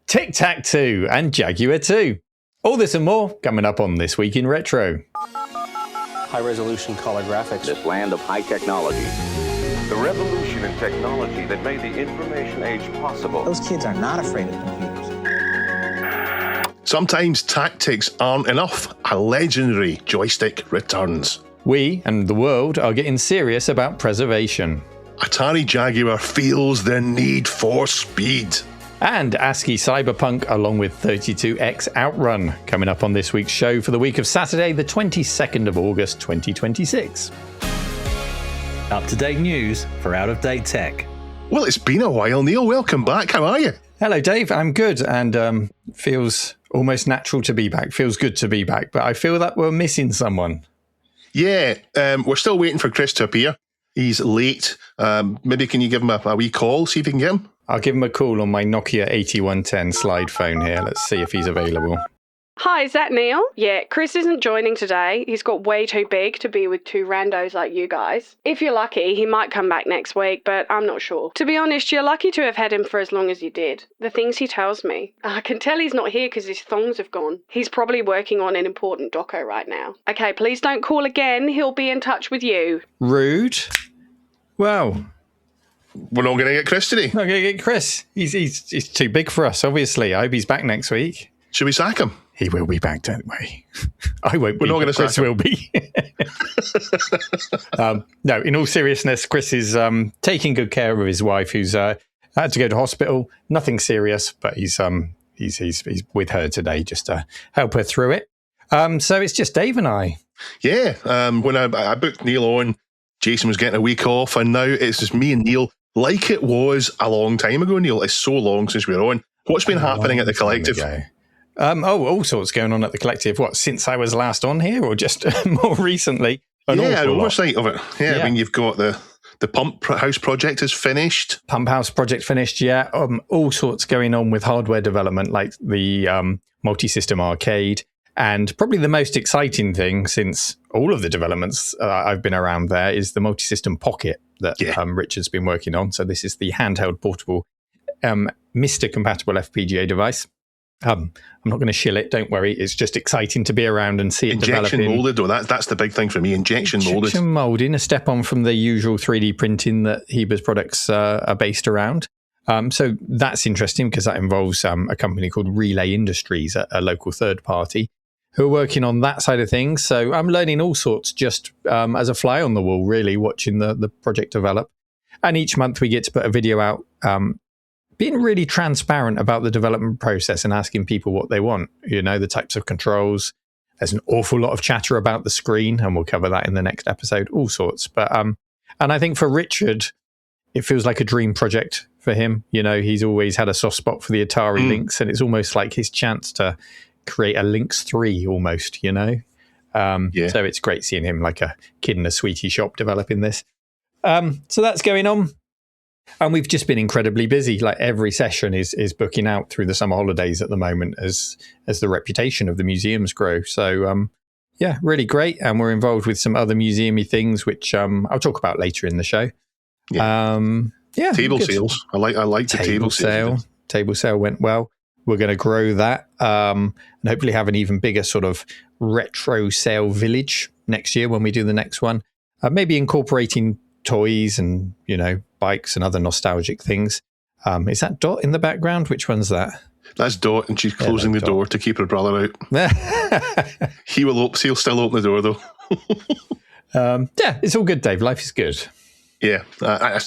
Tic-Tac-Toe and Jaguar 2. All this and more coming up on This Week in Retro. High-resolution color graphics. This land of high technology. The revolution in technology that made the information age possible. Those kids are not afraid of computers. Sometimes tactics aren't enough. A legendary joystick returns. We and the world are getting serious about preservation. Atari Jaguar feels the need for speed. And ASCII Cyberpunk along with 32X Outrun coming up on this week's show for the week of Saturday, the 22nd of August 2026. Up-to-date news for out-of-date tech. Well, it's been a while, Neil. Welcome back. How are you? Hello, Dave. I'm good, and feels almost natural to be back. Feels good to be back, but I feel that we're missing someone. Yeah, we're still waiting for Chris to appear. He's late. Maybe can you give him a wee call, see if you can get him? I'll give him a call on my Nokia 8110 slide phone here. Let's see if he's available. Hi, is that Neil? Yeah, Chris isn't joining today. He's got way too big to be with two randos like you guys. If you're lucky, he might come back next week, but I'm not sure. To be honest, you're lucky to have had him for as long as you did. The things he tells me. I can tell he's not here because his thongs have gone. He's probably working on an important doco right now. Okay, please don't call again. He'll be in touch with you. Rude. Well, we're not going to get Chris today. Not going to get Chris. He's too big for us, obviously. I hope he's back next week. Should we sack him? He will be back, don't we? I won't be. We're not going to Chris will be. No, in all seriousness, Chris is taking good care of his wife, who's had to go to hospital. Nothing serious, but he's with her today just to help her through it. So it's just Dave and I. Yeah. When I booked Neil on, Jason was getting a week off, and now it's just me and Neil, like it was a long time ago, Neil. It's so long since we were on. What's been happening at the Collective? All sorts going on at the Collective. What, since I was last on here, or just more recently? An oversight of it. Yeah, I mean, you've got the Pump House project is finished. Pump House project finished, yeah. All sorts going on with hardware development, like the multi-system arcade. And probably the most exciting thing since all of the developments I've been around there is the multi-system Pocket that Richard's been working on. So this is the handheld portable Mr. compatible FPGA device. I'm not going to shill it, don't worry. It's just exciting to be around and see it developing. Injection molded, though. That's the big thing for me. Injection molded. Injection molding, a step on from the usual 3D printing that Heber's products are based around. So that's interesting because that involves a company called Relay Industries, a local third party, who are working on that side of things. So I'm learning all sorts just as a fly on the wall, really, watching the project develop. And each month we get to put a video out being really transparent about the development process and asking people what they want, the types of controls. There's an awful lot of chatter about the screen, and we'll cover that in the next episode, all sorts. But and I think for Richard, it feels like a dream project for him. He's always had a soft spot for the Atari Lynx, and it's almost like his chance to create a Lynx 3 almost, So it's great seeing him like a kid in a sweetie shop developing this. So that's going on. And we've just been incredibly busy. Like every session is booking out through the summer holidays at the moment as the reputation of the museums grow. So, really great. And we're involved with some other museum-y things, which I'll talk about later in the show. Yeah. Table sales. I like the table sale. Table sale went well. We're going to grow that and hopefully have an even bigger sort of retro sale village next year when we do the next one. Maybe incorporating toys and, bikes and other nostalgic things. Is that Dot in the background? Which one's that? That's Dot, and she's closing the door to keep her brother out. He'll still open the door, though. It's all good, Dave. Life is good. Yeah,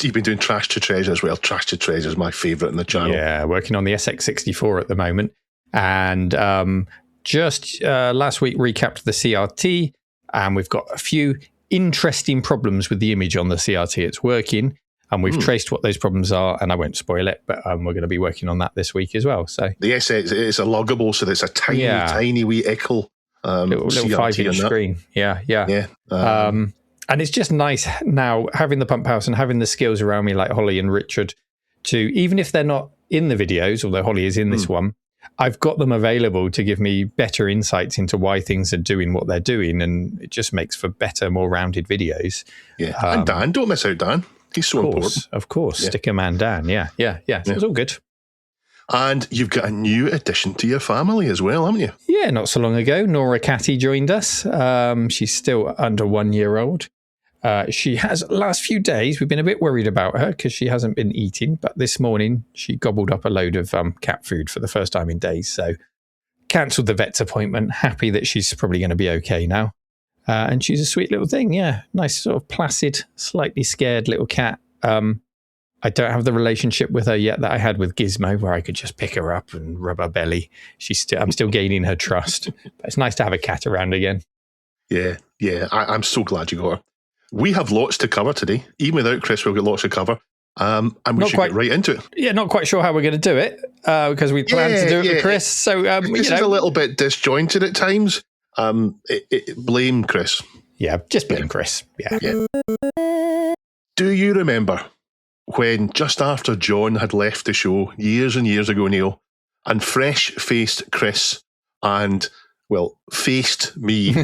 you've been doing Trash to Treasure as well. Trash to Treasure is my favourite in the channel. Yeah, working on the SX64 at the moment. And just last week recapped the CRT, and we've got a few interesting problems with the image on the CRT. It's working, and we've traced what those problems are, and I won't spoil it, but we're going to be working on that this week as well. So the SX is a luggable, so it's a tiny wee ickle little 5-inch screen. Yeah. And it's just nice now having the Pump House and having the skills around me like Holly and Richard to, even if they're not in the videos, although Holly is in this one, I've got them available to give me better insights into why things are doing what they're doing, and it just makes for better, more rounded videos. Yeah, and Dan, don't miss out Dan. He's so important. Of course, Sticker Man Dan. Yeah. So it's all good. And you've got a new addition to your family as well, haven't you? Yeah, not so long ago, Nora Catty joined us. She's still under 1 year old. She has, last few days, we've been a bit worried about her because she hasn't been eating. But this morning, she gobbled up a load of cat food for the first time in days. So cancelled the vet's appointment. Happy that she's probably going to be okay now. And she's a sweet little thing. Yeah, nice sort of placid, slightly scared little cat. I don't have the relationship with her yet that I had with Gizmo, where I could just pick her up and rub her belly. I'm still gaining her trust. But it's nice to have a cat around again. Yeah. I'm so glad you got her. We have lots to cover today. Even without Chris, we've got lots to cover. And we should get right into it. Yeah, not quite sure how we're going to do it because we planned to do it with Chris. So this is a little bit disjointed at times. Blame Chris. Yeah, just blame Chris. Yeah. Do you remember when just after John had left the show years and years ago, Neil, and fresh-faced Chris and, faced me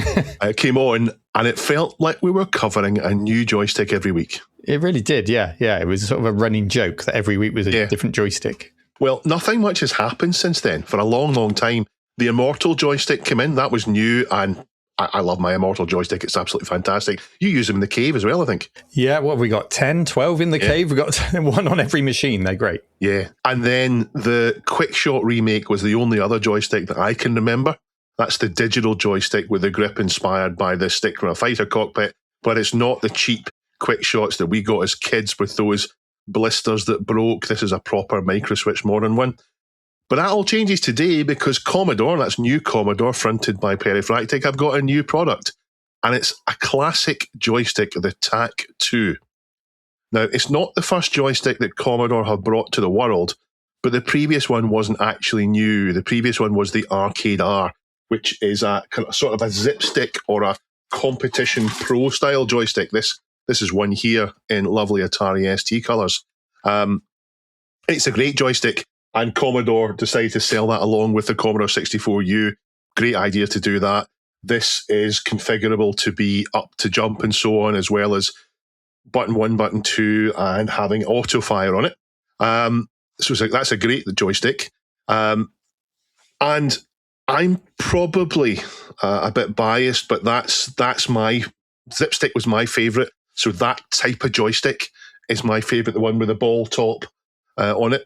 came on, and it felt like we were covering a new joystick every week? It really did, yeah. It was sort of a running joke that every week was a different joystick. Well, nothing much has happened since then. For a long, long time, the Immortal joystick came in. That was new, and I love my Immortal joystick. It's absolutely fantastic. You use them in the cave as well, I think. Yeah, what have we got? 10, 12 in the cave? We've got one on every machine. They're great. Yeah. And then the Quickshot remake was the only other joystick that I can remember. That's the digital joystick with the grip inspired by the stick from a fighter cockpit, but it's not the cheap Quickshots that we got as kids with those blisters that broke. This is a proper microswitch modern one. But that all changes today because Commodore, that's new Commodore, fronted by Perifractic, have got a new product. And it's a classic joystick, the TAC-2. Now, it's not the first joystick that Commodore have brought to the world, but the previous one wasn't actually new. The previous one was the Arcade R, which is a sort of a zip stick or a competition pro style joystick. This is one here in lovely Atari ST colours. It's a great joystick, and Commodore decided to sell that along with the Commodore 64U. Great idea to do that. This is configurable to be up to jump and so on, as well as button 1, button 2, and having auto fire on it. So that's a great joystick. And I'm probably a bit biased, but that's my Zipstick was my favourite. So that type of joystick is my favourite, the one with the ball top on it.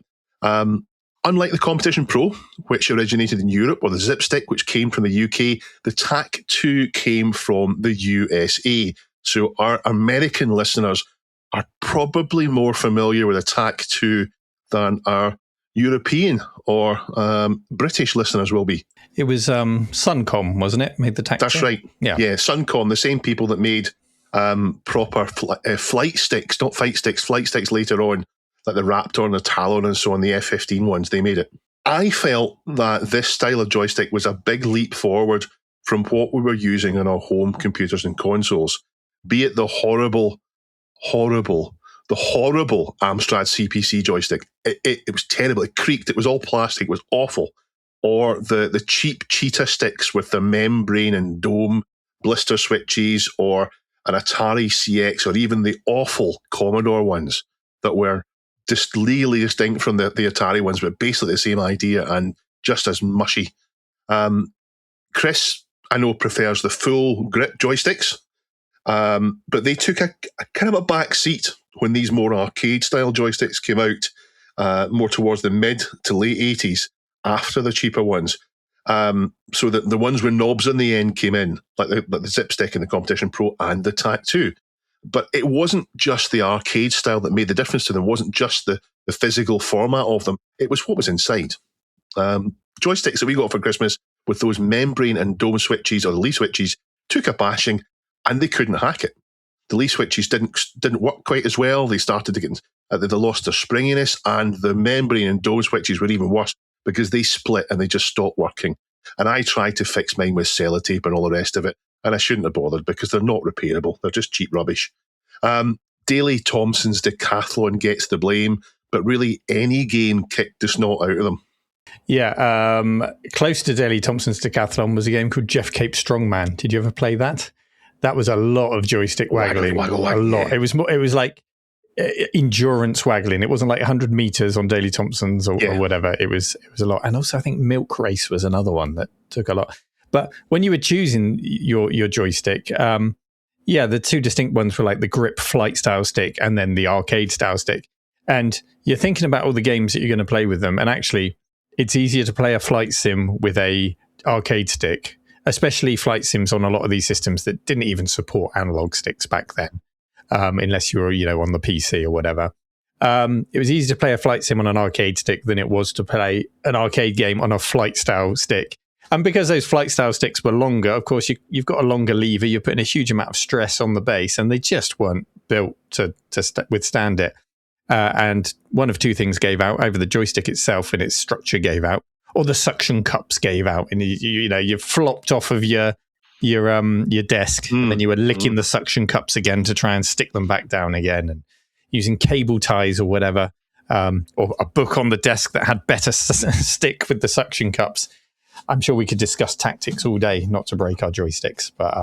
Unlike the Competition Pro, which originated in Europe, or the Zipstick, which came from the UK, the TAC-2 came from the USA. So our American listeners are probably more familiar with the TAC-2 than our European or British listeners will be. It was Suncom, wasn't it? Made the TAC-2? That's right. Yeah, Suncom, the same people that made proper flight sticks, not fight sticks, flight sticks later on, like the Raptor and the Talon and so on, the F-15 ones, they made it. I felt that this style of joystick was a big leap forward from what we were using on our home computers and consoles, be it the horrible Amstrad CPC joystick. It was terrible. It creaked. It was all plastic. It was awful. Or the cheap Cheetah sticks with the membrane and dome blister switches, or an Atari CX, or even the awful Commodore ones that were just legally distinct from the Atari ones, but basically the same idea and just as mushy. Chris, I know, prefers the full grip joysticks, but they took a kind of a back seat when these more arcade-style joysticks came out, more towards the mid to late 80s, after the cheaper ones. So that the ones with knobs on the end came in, like the Zipstick and the Competition Pro and the TAC-2. But it wasn't just the arcade style that made the difference to them. It wasn't just the physical format of them. It was what was inside. Joysticks that we got for Christmas with those membrane and dome switches, or the Lee switches, took a bashing, and they couldn't hack it. The Lee switches didn't work quite as well. They started to get, they lost their springiness, and the membrane and dome switches were even worse because they split and they just stopped working. And I tried to fix mine with sellotape and all the rest of it, and I shouldn't have bothered because they're not repairable. They're just cheap rubbish. Daley Thompson's Decathlon gets the blame, but really any game kicked the snot out of them. Yeah, close to Daley Thompson's Decathlon was a game called Jeff Cape Strongman. Did you ever play that? That was a lot of joystick waggling. Waggle, a lot. Yeah. It was like endurance waggling. It wasn't like 100 meters on Daley Thompson's or whatever. It was a lot. And also I think Milk Race was another one that took a lot. But when you were choosing your joystick, the two distinct ones were like the grip flight style stick and then the arcade style stick. And you're thinking about all the games that you're going to play with them. And actually, it's easier to play a flight sim with a arcade stick, especially flight sims on a lot of these systems that didn't even support analog sticks back then, unless you were, on the PC or whatever. It was easier to play a flight sim on an arcade stick than it was to play an arcade game on a flight style stick. And because those flight style sticks were longer, of course, you've got a longer lever. You're putting a huge amount of stress on the base, and they just weren't built to withstand it. And one of two things gave out: either the joystick itself and its structure gave out, or the suction cups gave out, and you flopped off of your desk, and then you were licking the suction cups again to try and stick them back down again, and using cable ties or whatever, or a book on the desk that had better stick with the suction cups. I'm sure we could discuss tactics all day, not to break our joysticks, but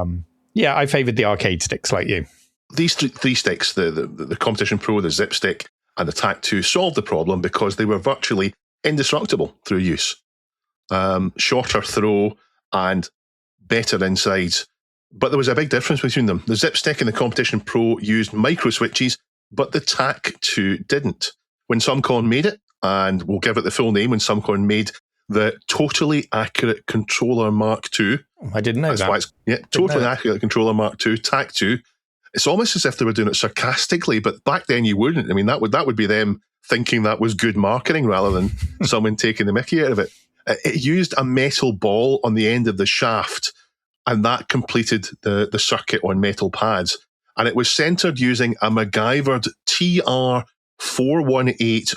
I favoured the arcade sticks like you. These three sticks, the Competition Pro, the Zip Stick, and the TAC2, solved the problem because they were virtually indestructible through use. Shorter throw and better insides. But there was a big difference between them. The Zip Stick and the Competition Pro used micro switches, but the TAC2 didn't. When Sumcon made it, and we'll give it the full name, when Sumcon made the Totally Accurate Controller Mark II. I didn't know that. Why it's, Totally Accurate Controller Mark II, TAC2. It's almost as if they were doing it sarcastically, but back then you wouldn't. I mean, that would be them thinking that was good marketing rather than someone taking the mickey out of it. It used a metal ball on the end of the shaft, and that completed the circuit on metal pads. And it was centered using a MacGyvered TR418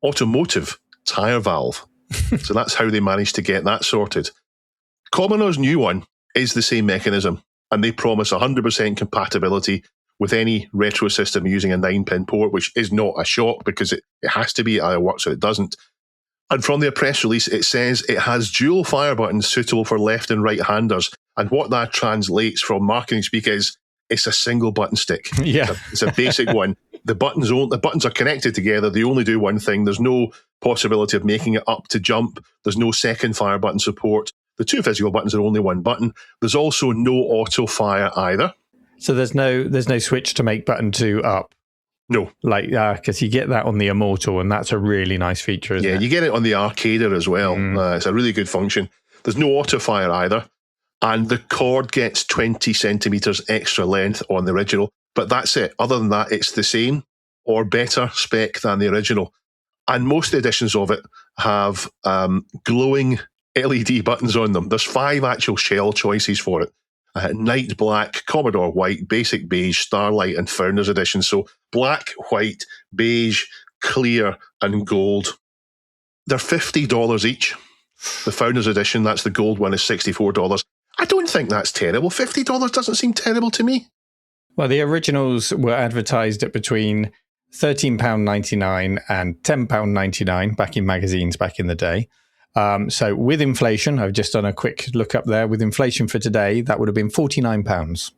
automotive tire valve. So that's how they managed to get that sorted. Commodore's new one is the same mechanism, and they promise 100% compatibility with any retro system using a 9-pin port, which is not a shock because it has to be. It either works or it doesn't. And from their press release, it says it has dual fire buttons suitable for left and right handers. And what that translates from marketing speak is it's a single button stick. Yeah. It's a basic one. The buttons are connected together. They only do one thing. There's no possibility of making it up to jump. There's no second fire button support. The two physical buttons are only one button. There's also no auto fire either. So there's no switch to make button 2 up. No. Because you get that on the Immortal, and that's a really nice feature, isn't it? Yeah, you get it on the Arcader as well. It's a really good function. There's no auto fire either. And the cord gets 20 centimetres extra length on the original. But that's it. Other than that, it's the same or better spec than the original. And most editions of it have glowing LED buttons on them. There's 5 actual shell choices for it. Night Black, Commodore White, Basic Beige, Starlight, and Founders Edition. So black, white, beige, clear, and gold. They're $50 each. The Founders Edition, that's the gold one, is $64. I don't think that's terrible. $50 doesn't seem terrible to me. Well, the originals were advertised at between £13.99 and £10.99 back in magazines back in the day. So with inflation, I've just done a quick look up there. With inflation for today, that would have been £49.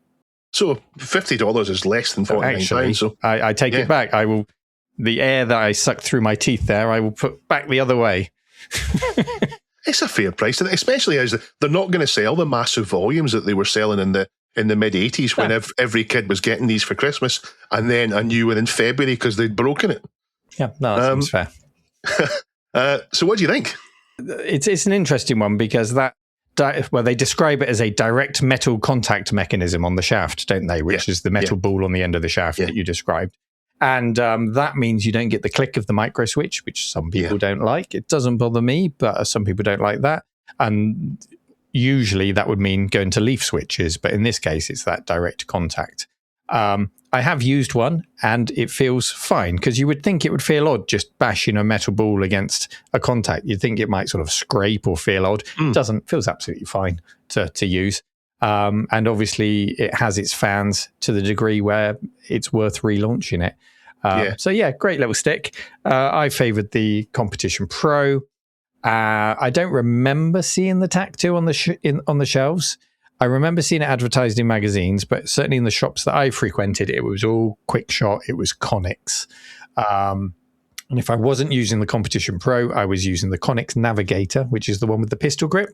So $50 is less than £49. Actually, so I take it back. I will. The air that I sucked through my teeth there, I will put back the other way. It's a fair price, especially as they're not going to sell the massive volumes that they were selling in the mid 80s when every kid was getting these for Christmas, and then a new one in February because they'd broken it. Yeah, no, that seems fair. So what do you think? It's an interesting one because they describe it as a direct metal contact mechanism on the shaft, don't they? Which is the metal ball on the end of the shaft that you described. And that means you don't get the click of the micro switch, which some people don't like. It doesn't bother me, but some people don't like that. And usually that would mean going to leaf switches, but in this case, it's that direct contact. I have used one and it feels fine because you would think it would feel odd just bashing a metal ball against a contact. You'd think it might sort of scrape or feel odd. It doesn't. Feels absolutely fine to use. And obviously it has its fans to the degree where it's worth relaunching it. So yeah, great little stick. I favoured the Competition Pro. I don't remember seeing the TAC2 on the shelves. I remember seeing it advertised in magazines, but certainly in the shops that I frequented, it was all Quick Shot. It was Conix. And if I wasn't using the Competition Pro, I was using the Conix Navigator, which is the one with the pistol grip.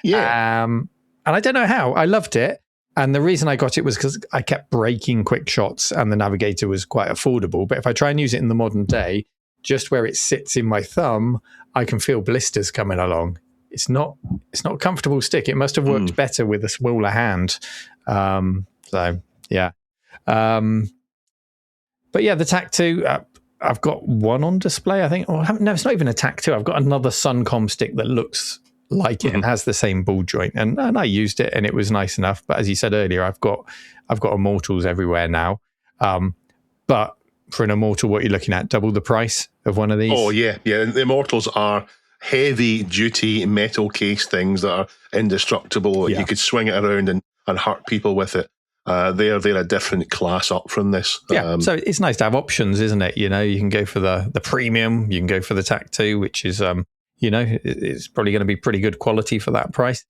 Yeah. And I don't know how. I loved it. And the reason I got it was because I kept breaking Quick Shots and the Navigator was quite affordable. But if I try and use it in the modern day, just where it sits in my thumb, I can feel blisters coming along. It's not a comfortable stick. It must have worked better with a smaller hand. So, yeah. But yeah, the TAC2, I've got one on display, I think. Or no, it's not even a TAC2. I've got another Suncom stick that looks like it and has the same ball joint. And I used it and it was nice enough. But as you said earlier, I've got Immortals everywhere now. But for an Immortal, what you're looking at, double the price of one of these? Oh, yeah. Yeah, the Immortals are heavy-duty metal case things that are indestructible. Yeah. You could swing it around and hurt people with it. They're a different class up from this. Yeah, so it's nice to have options, isn't it? You know, you can go for the premium, you can go for the TAC2, which is, it's probably going to be pretty good quality for that price.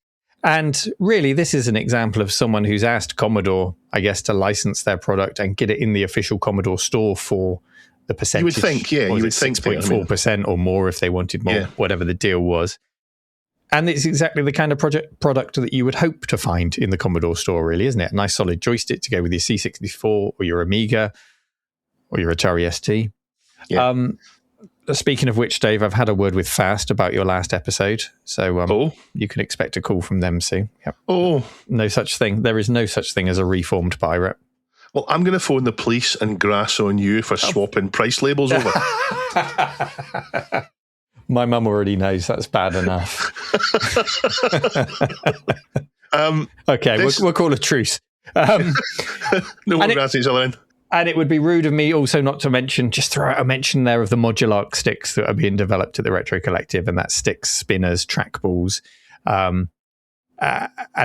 And really, this is an example of someone who's asked Commodore, I guess, to license their product and get it in the official Commodore store for the percentage. You would think, yeah, you would think 6.4% or more if they wanted more, whatever the deal was. And it's exactly the kind of product that you would hope to find in the Commodore store, really, isn't it? A nice solid joystick to go with your C64 or your Amiga or your Atari ST. Yeah. Speaking of which, Dave, I've had a word with Fast about your last episode. So you can expect a call from them soon. Yep. Oh. No such thing. There is no such thing as a reformed pirate. Well, I'm going to phone the police and grass on you for swapping price labels over. My mum already knows that's bad enough. Okay, we'll call a truce. No more grass each other in. And it would be rude of me also not to mention, just throw out a mention there of the modular sticks that are being developed at the Retro Collective, and that's sticks, spinners, trackballs, and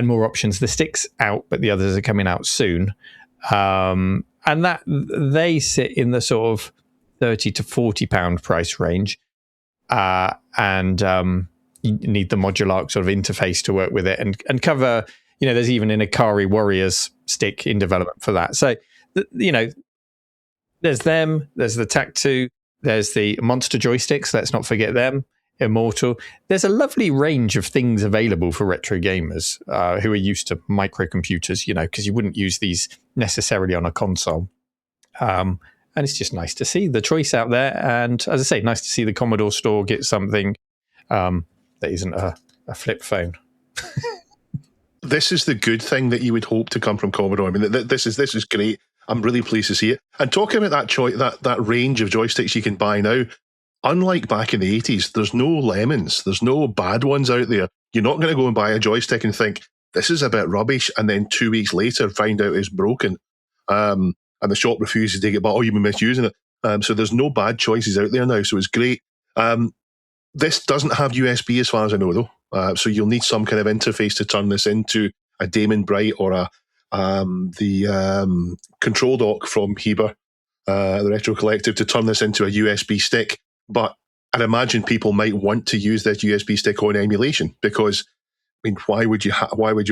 more options. The stick's out, but the others are coming out soon. And that they sit in the sort of £30 to £40 price range. And you need the modular sort of interface to work with it and cover, there's even an Ikari Warriors stick in development for that. So, there's them, there's the TAC2, there's the Monster joysticks, let's not forget them, Immortal. There's a lovely range of things available for retro gamers who are used to microcomputers, because you wouldn't use these necessarily on a console. And it's just nice to see the choice out there. And as I say, nice to see the Commodore store get something that isn't a flip phone. This is the good thing that you would hope to come from Commodore. I mean, this is great. I'm really pleased to see it. And talking about that range of joysticks you can buy now, unlike back in the 80s, there's no lemons. There's no bad ones out there. You're not going to go and buy a joystick and think, this is a bit rubbish, and then 2 weeks later find out it's broken. And the shop refuses to take it back. Oh, you've been misusing it. So there's no bad choices out there now. So it's great. This doesn't have USB as far as I know, though. So you'll need some kind of interface to turn this into a Damon Bright or the control dock from Heber, the Retro Collective, to turn this into a USB stick. But I'd imagine people might want to use this USB stick on emulation because, why would you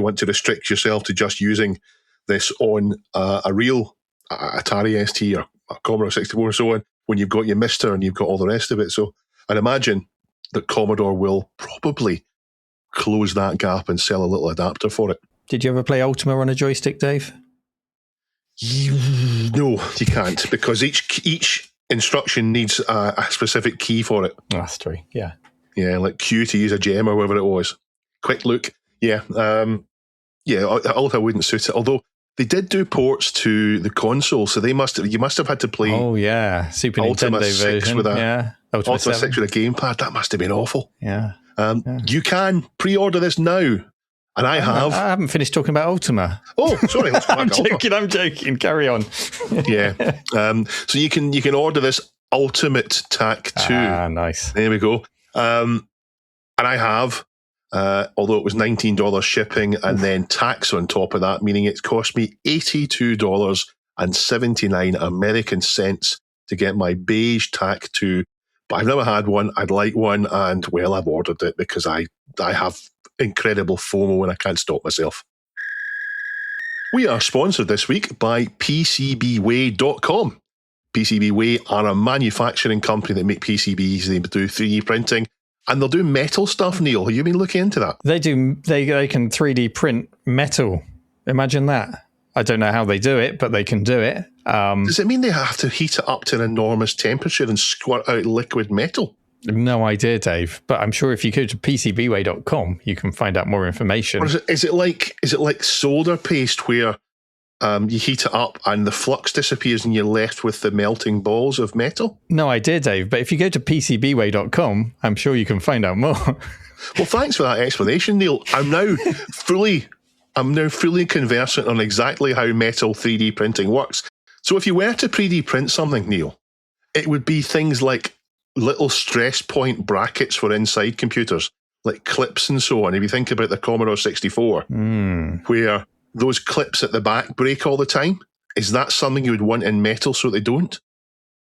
want to restrict yourself to just using this on a real Atari ST or a Commodore 64 and so on when you've got your Mister and you've got all the rest of it? So I'd imagine that Commodore will probably close that gap and sell a little adapter for it. Did you ever play Ultima on a joystick, Dave? No, you can't, because each instruction needs a specific key for it. That's true, yeah. Yeah, like Q to use a gem or whatever it was. Quick look. Yeah. Ultima wouldn't suit it, although they did do ports to the console, so you must have had to play Super Ultima Nintendo 6 version. with Ultima 6 with a gamepad. That must have been awful. Yeah. You can pre-order this now. And I haven't finished talking about Ultima. Oh, sorry. Let's go back I'm joking. Carry on. Yeah. So you can order this Ultimate TAC2. Ah, nice. There we go. And I have, although it was $19 shipping and then tax on top of that, meaning it cost me $82.79 American cents to get my beige TAC2. But I've never had one. I'd like one, and well, I've ordered it because I have incredible FOMO and I can't stop myself. We are sponsored this week by PCBWay.com. PCBWay are a manufacturing company that make PCBs. They do 3D printing, and they'll do metal stuff, Neil. Have you been looking into that? They do. They can 3D print metal. Imagine that. I don't know how they do it, but they can do it. Does it mean they have to heat it up to an enormous temperature and squirt out liquid metal? No idea, Dave. But I'm sure if you go to PCBWay.com, you can find out more information. Or is it like solder paste where you heat it up and the flux disappears and you're left with the melting balls of metal? No idea, Dave. But if you go to PCBWay.com, I'm sure you can find out more. Well, thanks for that explanation, Neil. I'm now fully conversant on exactly how metal 3D printing works. So if you were to 3D print something, Neil, it would be things like little stress point brackets for inside computers, like clips and so on. If you think about the Commodore 64, where those clips at the back break all the time, is that something you would want in metal so they don't?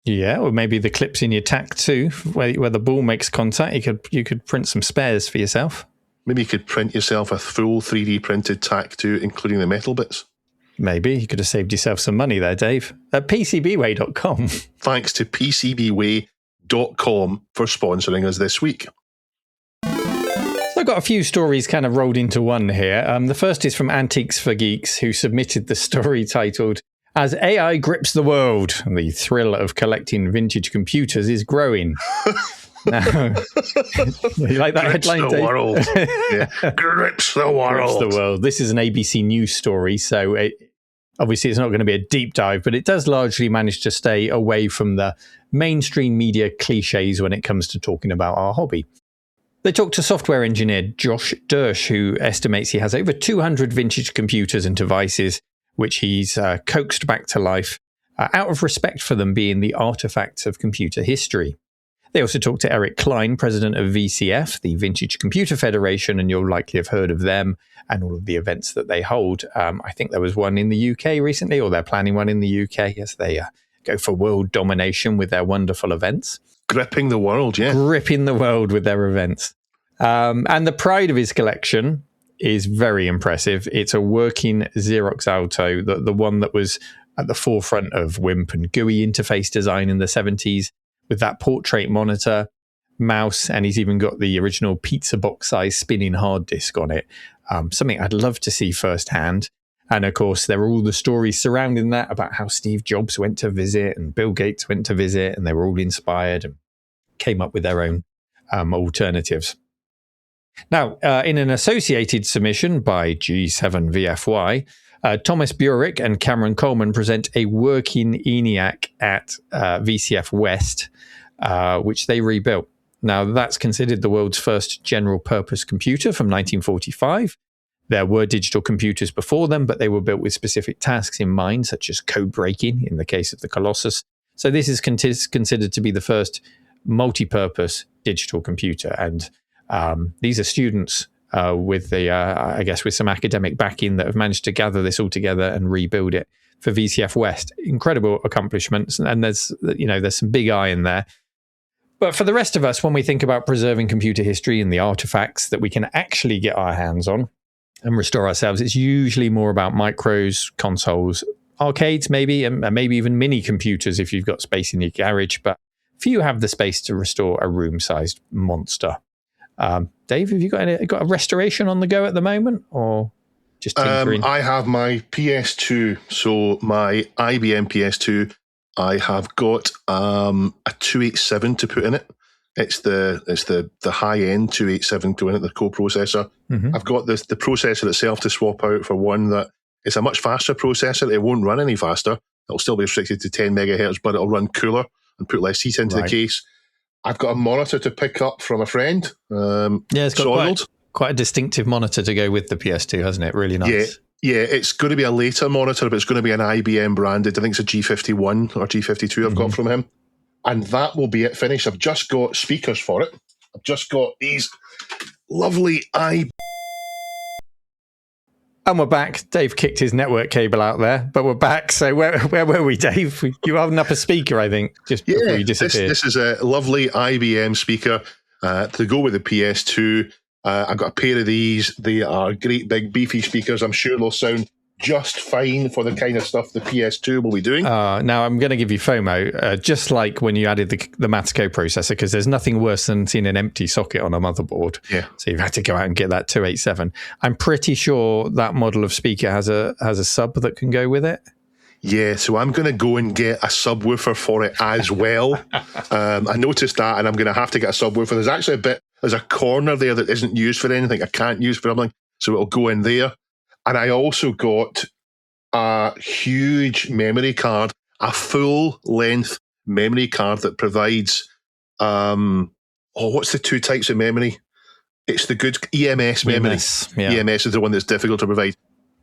Yeah, or maybe the clips in your TAC too, where the ball makes contact. You could print some spares for yourself. Maybe you could print yourself a full 3D printed TAC too, including the metal bits. Maybe you could have saved yourself some money there, Dave. At PCBWay.com. Thanks to PCBWay.com for sponsoring us this week. So I've got a few stories kind of rolled into one here. The first is from Antiques for Geeks, who submitted the story titled, "As AI Grips the World, the thrill of collecting vintage computers is growing." Now, you like that Grips headline, the Dave? world. Yeah. Grips the world. Grips the world. This is an ABC News story, so obviously it's not going to be a deep dive, but it does largely manage to stay away from the mainstream media cliches when it comes to talking about our hobby. They talked to software engineer Josh Dersh, who estimates he has over 200 vintage computers and devices, which he's coaxed back to life out of respect for them being the artifacts of computer history. They also talked to Eric Klein, president of VCF, the Vintage Computer Federation, and you'll likely have heard of them and all of the events that they hold. I think there was one in the UK recently, or they're planning one in the UK as they go for world domination with their wonderful events. Gripping the world, yeah. Gripping the world with their events. And the pride of his collection is very impressive. It's a working Xerox Alto, the one that was at the forefront of WIMP and GUI interface design in the 70s, with that portrait monitor, mouse, and he's even got the original pizza box size spinning hard disk on it. Something I'd love to see firsthand. And of course, there were all the stories surrounding that about how Steve Jobs went to visit and Bill Gates went to visit, and they were all inspired and came up with their own alternatives. Now, in an associated submission by G7VFY, Thomas Burek and Cameron Coleman present a working ENIAC at VCF West, which they rebuilt. Now, that's considered the world's first general-purpose computer from 1945. There were digital computers before them, but they were built with specific tasks in mind, such as code breaking in the case of the Colossus. So this is considered to be the first multi-purpose digital computer. And these are students with with some academic backing that have managed to gather this all together and rebuild it for VCF West. Incredible accomplishments. And there's some big iron there. But for the rest of us, when we think about preserving computer history and the artifacts that we can actually get our hands on and restore ourselves, it's usually more about micros, consoles, arcades maybe, and maybe even mini computers if you've got space in your garage. But few have the space to restore a room-sized monster. Dave, have you got a restoration on the go at the moment, or just tinkering? I have my PS2, so my IBM PS2. I have got a 287 to put in it. It's the high end 287 to in it, the coprocessor. Mm-hmm. I've got the processor itself to swap out for one that is a much faster processor. It won't run any faster. It'll still be restricted to 10 megahertz, but it'll run cooler and put less heat into the case. I've got a monitor to pick up from a friend. It's got quite a distinctive monitor to go with the PS2, hasn't it? Really nice. Yeah, it's going to be a later monitor, but it's going to be an IBM branded. I think it's a G51 or G52 I've got from him. And that will be it finished. I've just got speakers for it. I've just got these lovely And we're back. Dave kicked his network cable out there, but we're back. So where were we, Dave? You were holding up a speaker, I think, just before you disappeared. This is a lovely IBM speaker to go with the PS2. I've got a pair of these. They are great big beefy speakers. I'm sure they'll sound just fine for the kind of stuff the PS2 will be doing. Now, I'm going to give you FOMO, just like when you added the Matco processor, because there's nothing worse than seeing an empty socket on a motherboard. Yeah. So you've had to go out and get that 287. I'm pretty sure that model of speaker has a sub that can go with it. Yeah, so I'm going to go and get a subwoofer for it as well. I noticed that, and I'm going to have to get a subwoofer. There's actually there's a corner there that isn't used for anything. I can't use for anything, so it'll go in there. And I also got a huge memory card, a full-length memory card that provides, what's the two types of memory? It's the good EMS memory. EMS is the one that's difficult to provide.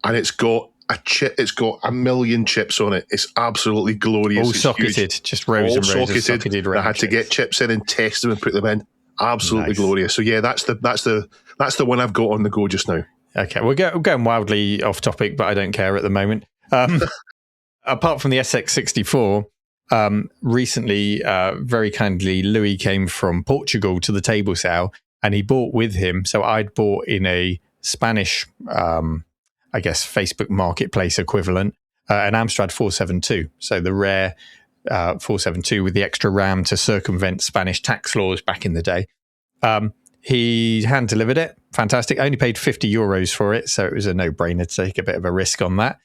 And it's got a chip. It's got 1 million chips on it. It's absolutely glorious. All socketed, just rows and rows of socketed RAM I had to get chips in and test them and put them in. Absolutely glorious. So yeah, that's the one I've got on the go just now. Okay, we're going wildly off topic, but I don't care at the moment. Apart from the SX64, recently, very kindly, Louis came from Portugal to the table sale, and he bought with him. So I'd bought in a Spanish, I guess, Facebook Marketplace equivalent, an Amstrad 472. So the rare 472 with the extra RAM to circumvent Spanish tax laws back in the day. He hand delivered it. Fantastic. I only paid €50 for it, so it was a no-brainer to take a bit of a risk on that.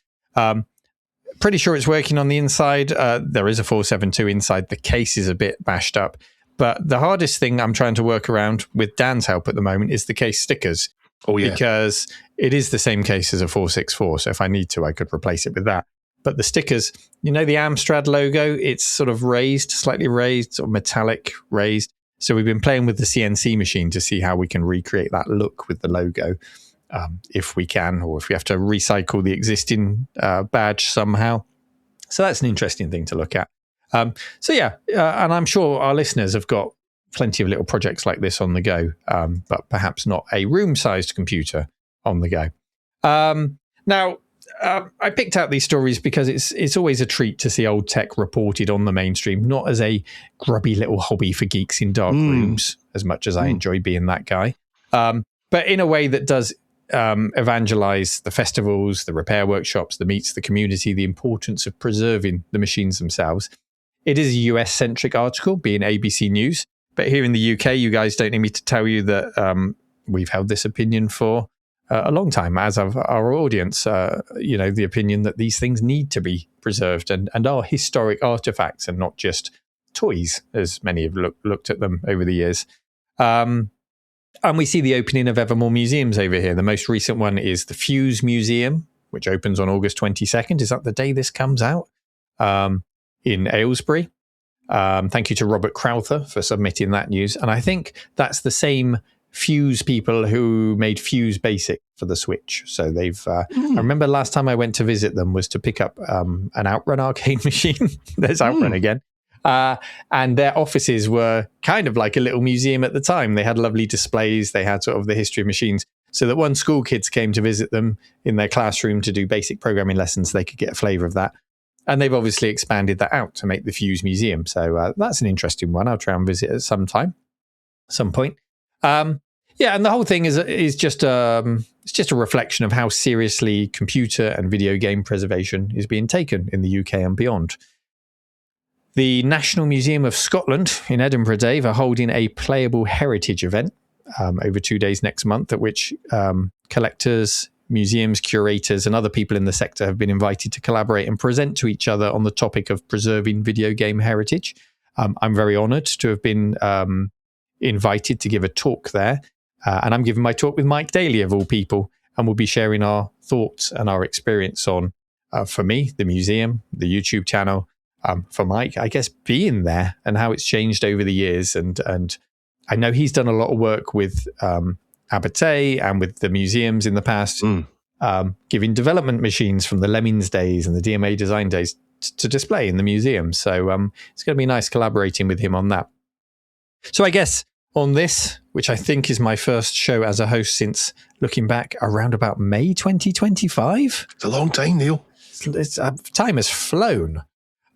Pretty sure it's working on the inside. There is a 472 inside. The case is a bit bashed up. But the hardest thing I'm trying to work around with Dan's help at the moment is the case stickers. Oh, yeah. Because it is the same case as a 464. So if I need to, I could replace it with that. But the stickers, the Amstrad logo, it's sort of raised, slightly raised, or metallic raised. So we've been playing with the CNC machine to see how we can recreate that look with the logo, if we can, or if we have to recycle the existing badge somehow. So that's an interesting thing to look at. And I'm sure our listeners have got plenty of little projects like this on the go, but perhaps not a room-sized computer on the go. Now, I picked out these stories because it's always a treat to see old tech reported on the mainstream, not as a grubby little hobby for geeks in dark rooms, as much as I enjoy being that guy, but in a way that does evangelize the festivals, the repair workshops, the meets, the community, the importance of preserving the machines themselves. It is a US-centric article, being ABC News, but here in the UK, you guys don't need me to tell you that we've held this opinion for a long time, as of our audience, the opinion that these things need to be preserved and are historic artifacts and not just toys, as many have looked at them over the years. And we see the opening of ever more museums over here. The most recent one is the Fuse Museum, which opens on August 22nd. Is that the day this comes out? In Aylesbury. Thank you to Robert Crowther for submitting that news. And I think that's the same Fuse people who made Fuse Basic for the Switch. So they've I remember last time I went to visit them was to pick up an Outrun arcade machine. There's Outrun again. And their offices were kind of like a little museum at the time. They had lovely displays. They had sort of the history of machines, so that when school kids came to visit them in their classroom to do basic programming lessons, they could get a flavour of that. And they've obviously expanded that out to make the Fuse Museum. So that's an interesting one. I'll try and visit at some point. And the whole thing is just it's just a reflection of how seriously computer and video game preservation is being taken in the UK and beyond. The National Museum of Scotland in Edinburgh, Dave, are holding a playable heritage event over 2 days next month, at which collectors, museums, curators, and other people in the sector have been invited to collaborate and present to each other on the topic of preserving video game heritage. I'm very honoured to have been invited to give a talk there. And I'm giving my talk with Mike Daly, of all people, and we'll be sharing our thoughts and our experience on, for me, the museum, the YouTube channel, for Mike, I guess, being there and how it's changed over the years. And I know he's done a lot of work with Abate and with the museums in the past, giving development machines from the Lemmings days and the DMA design days to display in the museum. So it's going to be nice collaborating with him on that. So I guess on this, which I think is my first show as a host since, looking back, around about May 2025. It's a long time, Neil. Time has flown.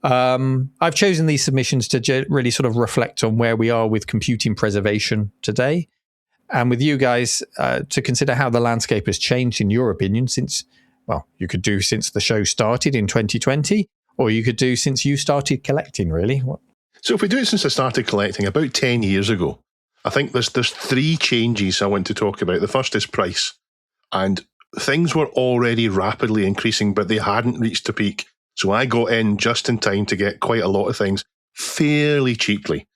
I've chosen these submissions to really sort of reflect on where we are with computing preservation today, and with you guys to consider how the landscape has changed, in your opinion, since well, you could do since the show started in 2020, or you could do since you started collecting, really. So if we do it since I started collecting about 10 years ago, I think there's 3 changes I want to talk about. The first is price. And things were already rapidly increasing, but they hadn't reached a peak. So I got in just in time to get quite a lot of things fairly cheaply.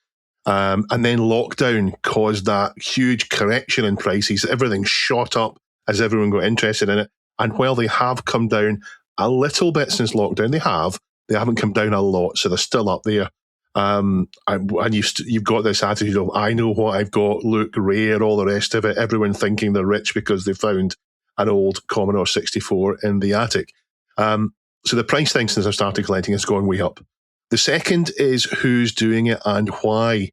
And then lockdown caused that huge correction in prices. Everything shot up as everyone got interested in it. And while they have come down a little bit since lockdown, they haven't come down a lot. So they're still up there. And you've got this attitude of, I know what I've got, look, rare, all the rest of it. Everyone thinking they're rich because they found an old Commodore 64 in the attic. So the price thing since I started collecting has gone way up. The second is who's doing it and why.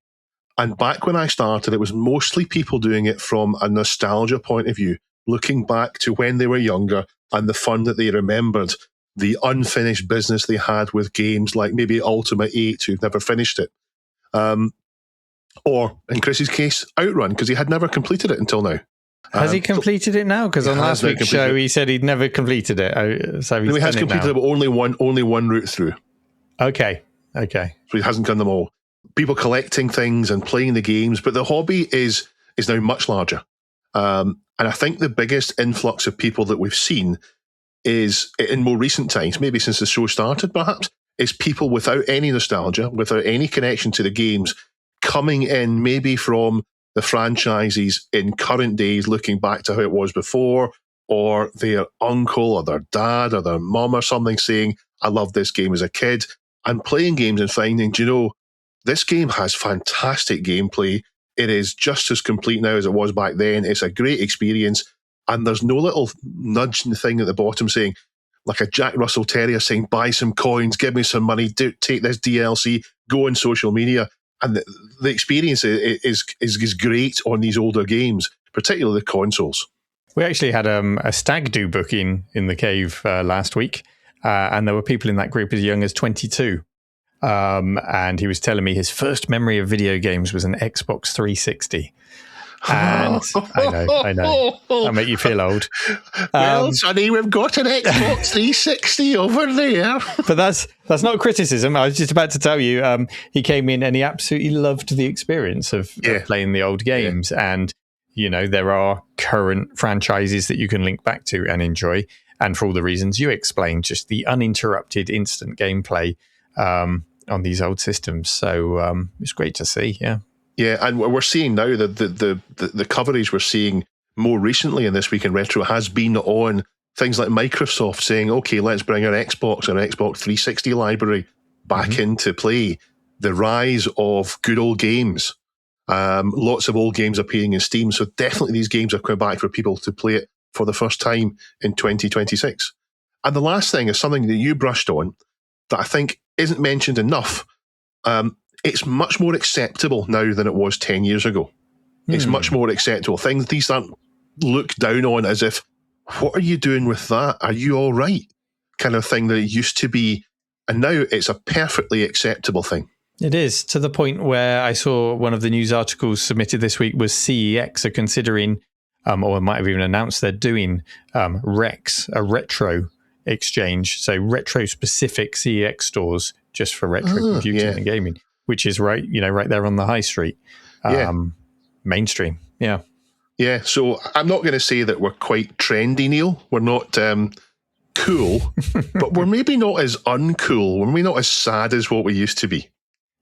And back when I started, it was mostly people doing it from a nostalgia point of view, looking back to when they were younger and the fun that they remembered, the unfinished business they had with games like maybe Ultima 8, who've never finished it. Or, in Chris's case, Outrun, because he had never completed it until now. Has he completed it now? Because on last week's show, he said he'd never completed it. So he has completed it, but only one route through. Okay. So he hasn't done them all. People collecting things and playing the games, but the hobby is now much larger. And I think the biggest influx of people that we've seen is, in more recent times, maybe since the show started perhaps, is people without any nostalgia, without any connection to the games, coming in maybe from the franchises in current days, looking back to how it was before, or their uncle or their dad or their mum or something saying, I loved this game as a kid, and playing games and finding, do you know, this game has fantastic gameplay. It is just as complete now as it was back then. It's a great experience. And there's no little nudging thing at the bottom saying, like a Jack Russell Terrier saying, buy some coins, give me some money, take this DLC, go on social media. And the experience is great on these older games, particularly the consoles. We actually had a stag do booking in the cave last week, and there were people in that group as young as 22. And he was telling me his first memory of video games was an Xbox 360. And I know. I'll make you feel old. Well, Sonny, we've got an Xbox 360 over there. But that's not criticism. I was just about to tell you, he came in and he absolutely loved the experience of playing the old games. Yeah. And, you know, there are current franchises that you can link back to and enjoy. And for all the reasons you explained, just the uninterrupted instant gameplay on these old systems. So it's great to see, yeah. Yeah, and we're seeing now that the coverage we're seeing more recently in This Week in Retro has been on things like Microsoft saying, okay, let's bring our Xbox 360 library back into play. The rise of good old games. Lots of old games appearing in Steam. So definitely these games are coming back for people to play it for the first time in 2026. And the last thing is something that you brushed on that I think isn't mentioned enough. It's much more acceptable now than it was 10 years ago. It's much more acceptable. These aren't looked down on as if, what are you doing with that? Are you all right? Kind of thing that it used to be. And now it's a perfectly acceptable thing. It is, to the point where I saw one of the news articles submitted this week was CEX are considering, or might have even announced they're doing Rex, a retro exchange. So retro-specific CEX stores just for retro computing and gaming. Which is right there on the high street, mainstream. Yeah. Yeah. So I'm not going to say that we're quite trendy, Neil. We're not cool, but we're maybe not as uncool. We're maybe not as sad as what we used to be.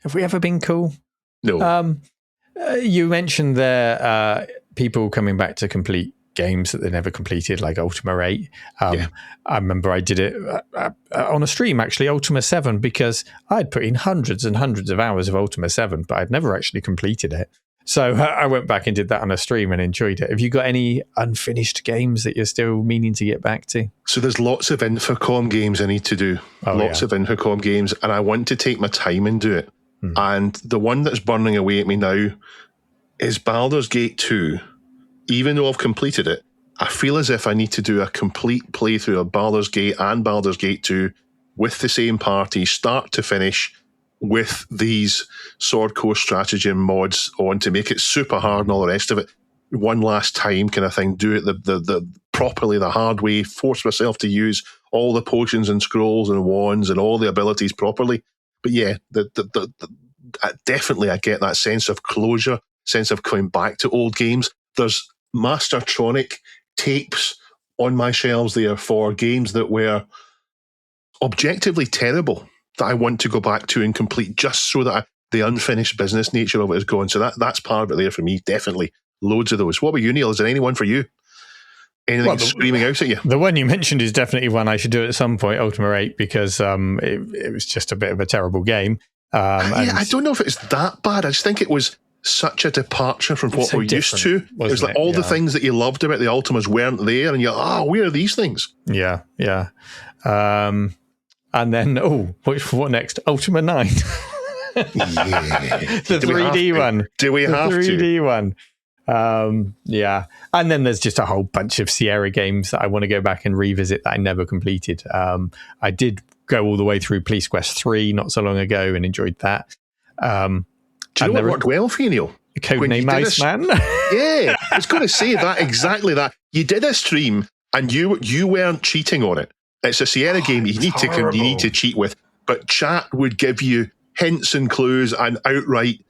Have we ever been cool? No. You mentioned there people coming back to complete games that they never completed, like Ultima 8. I remember I did it on a stream, actually, Ultima 7, because I'd put in hundreds and hundreds of hours of Ultima 7, but I'd never actually completed it. So I went back and did that on a stream and enjoyed it. Have you got any unfinished games that you're still meaning to get back to? So there's lots of Infocom games I need to do. Lots of Infocom games, and I want to take my time and do it. And the one that's burning away at me now is Baldur's Gate 2. Even though I've completed it, I feel as if I need to do a complete playthrough of Baldur's Gate and Baldur's Gate 2 with the same party, start to finish, with these Sword Coast stratagem mods on to make it super hard and all the rest of it. One last time kind of thing, do it the properly the hard way, force myself to use all the potions and scrolls and wands and all the abilities properly. But yeah, definitely I get that sense of closure, sense of coming back to old games. There's Mastertronic tapes on my shelves there for games that were objectively terrible that I want to go back to and complete, just so that the unfinished business nature of it is gone. So that's part of it there for me, definitely. Loads of those. What about you, Neil? Is there any one for you? Anything screaming out at you? The one you mentioned is definitely one I should do at some point, Ultima 8, because it was just a bit of a terrible game. I don't know if it's that bad. I just think it was such a departure from what we're used to. It was like all the things that you loved about the Ultimas weren't there, and you're where are these things? Yeah. And then, what next? Ultima 9. Yeah. The 3D one. Do we have to? The 3D one. Yeah. And then there's just a whole bunch of Sierra games that I want to go back and revisit that I never completed. I did go all the way through Police Quest 3 not so long ago and enjoyed that. Do you know what worked well for you, Neil? Codename Iceman. Yeah, I was going to say that, exactly that. You did a stream and you weren't cheating on it. It's a Sierra game you need to cheat with, but chat would give you hints and clues and outright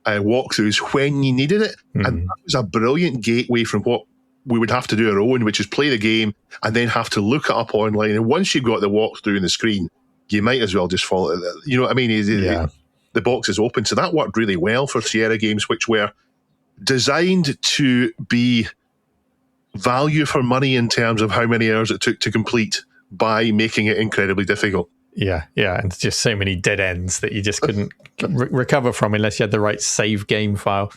walkthroughs when you needed it. And that was a brilliant gateway from what we would have to do our own, which is play the game and then have to look it up online. And once you've got the walkthrough in the screen, you might as well just follow it. You know what I mean? The box is open. So that worked really well for Sierra games, which were designed to be value for money in terms of how many hours it took to complete by making it incredibly difficult. Yeah, and just so many dead ends that you just couldn't recover from unless you had the right save game file.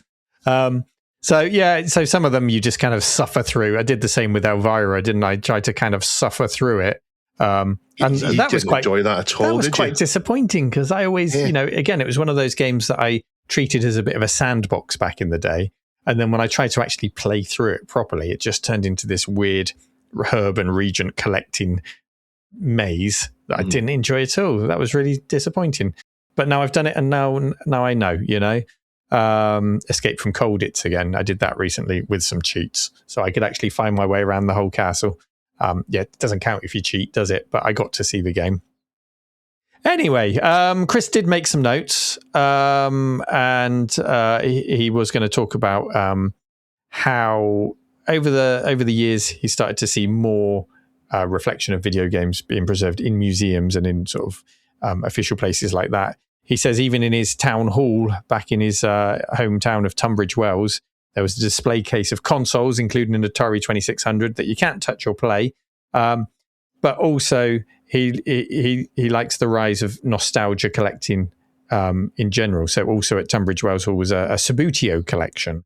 So some of them you just kind of suffer through. I did the same with Elvira, didn't I? Tried to kind of suffer through it. And you that was quite enjoy that at all. That was quite disappointing because I always, again, it was one of those games that I treated as a bit of a sandbox back in the day. And then when I tried to actually play through it properly, it just turned into this weird herb and regent collecting maze that I didn't enjoy at all. That was really disappointing. But now I've done it, and now I know, Escape from Colditz again. I did that recently with some cheats, so I could actually find my way around the whole castle. It doesn't count if you cheat, does it? But I got to see the game. Anyway, Chris did make some notes, and he was going to talk about how over the years he started to see more reflection of video games being preserved in museums and in sort of official places like that. He says even in his town hall back in his hometown of Tunbridge Wells, there was a display case of consoles, including an Atari 2600 that you can't touch or play. But also he likes the rise of nostalgia collecting in general. So also at Tunbridge Wells Hall was a Subutio collection.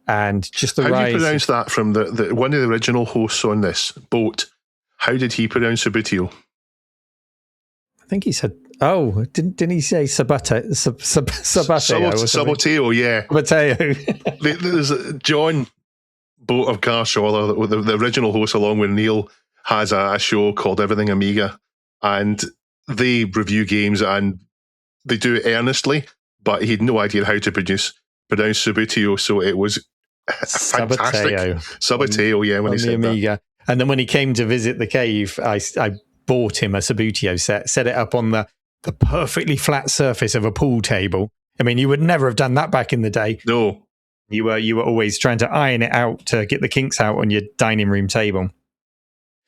And just the rise. How do you pronounce that from the one of the original hosts on this boat? How did he pronounce Subutio? I think he said, didn't he say Sabateo? Sabateo, yeah. Sabateo. There's John Boat of Carshaw, the original host, along with Neil, has a show called Everything Amiga, and they review games and they do it earnestly, but he had no idea how to pronounce Subutio, so it was fantastic. Sabateo, yeah, when he said Amiga. that. And then when he came to visit the cave, I bought him a Subutio set it up on the perfectly flat surface of a pool table. I mean, you would never have done that back in the day. No. You were always trying to iron it out to get the kinks out on your dining room table.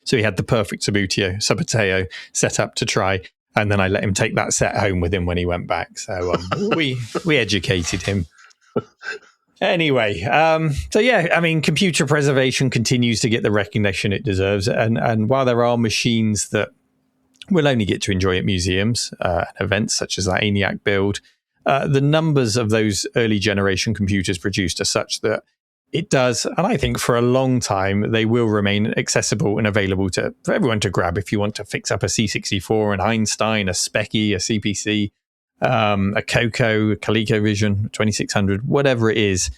So he had the perfect Sabateo set up to try, and then I let him take that set home with him when he went back. So we educated him. Anyway, computer preservation continues to get the recognition it deserves, and while there are machines that we'll only get to enjoy at museums, events such as that ENIAC build, the numbers of those early generation computers produced are such that it does, and I think for a long time, they will remain accessible and available for everyone to grab if you want to fix up a C64, an Einstein, a Speccy, a CPC, a Coco, a ColecoVision, 2600, whatever it is.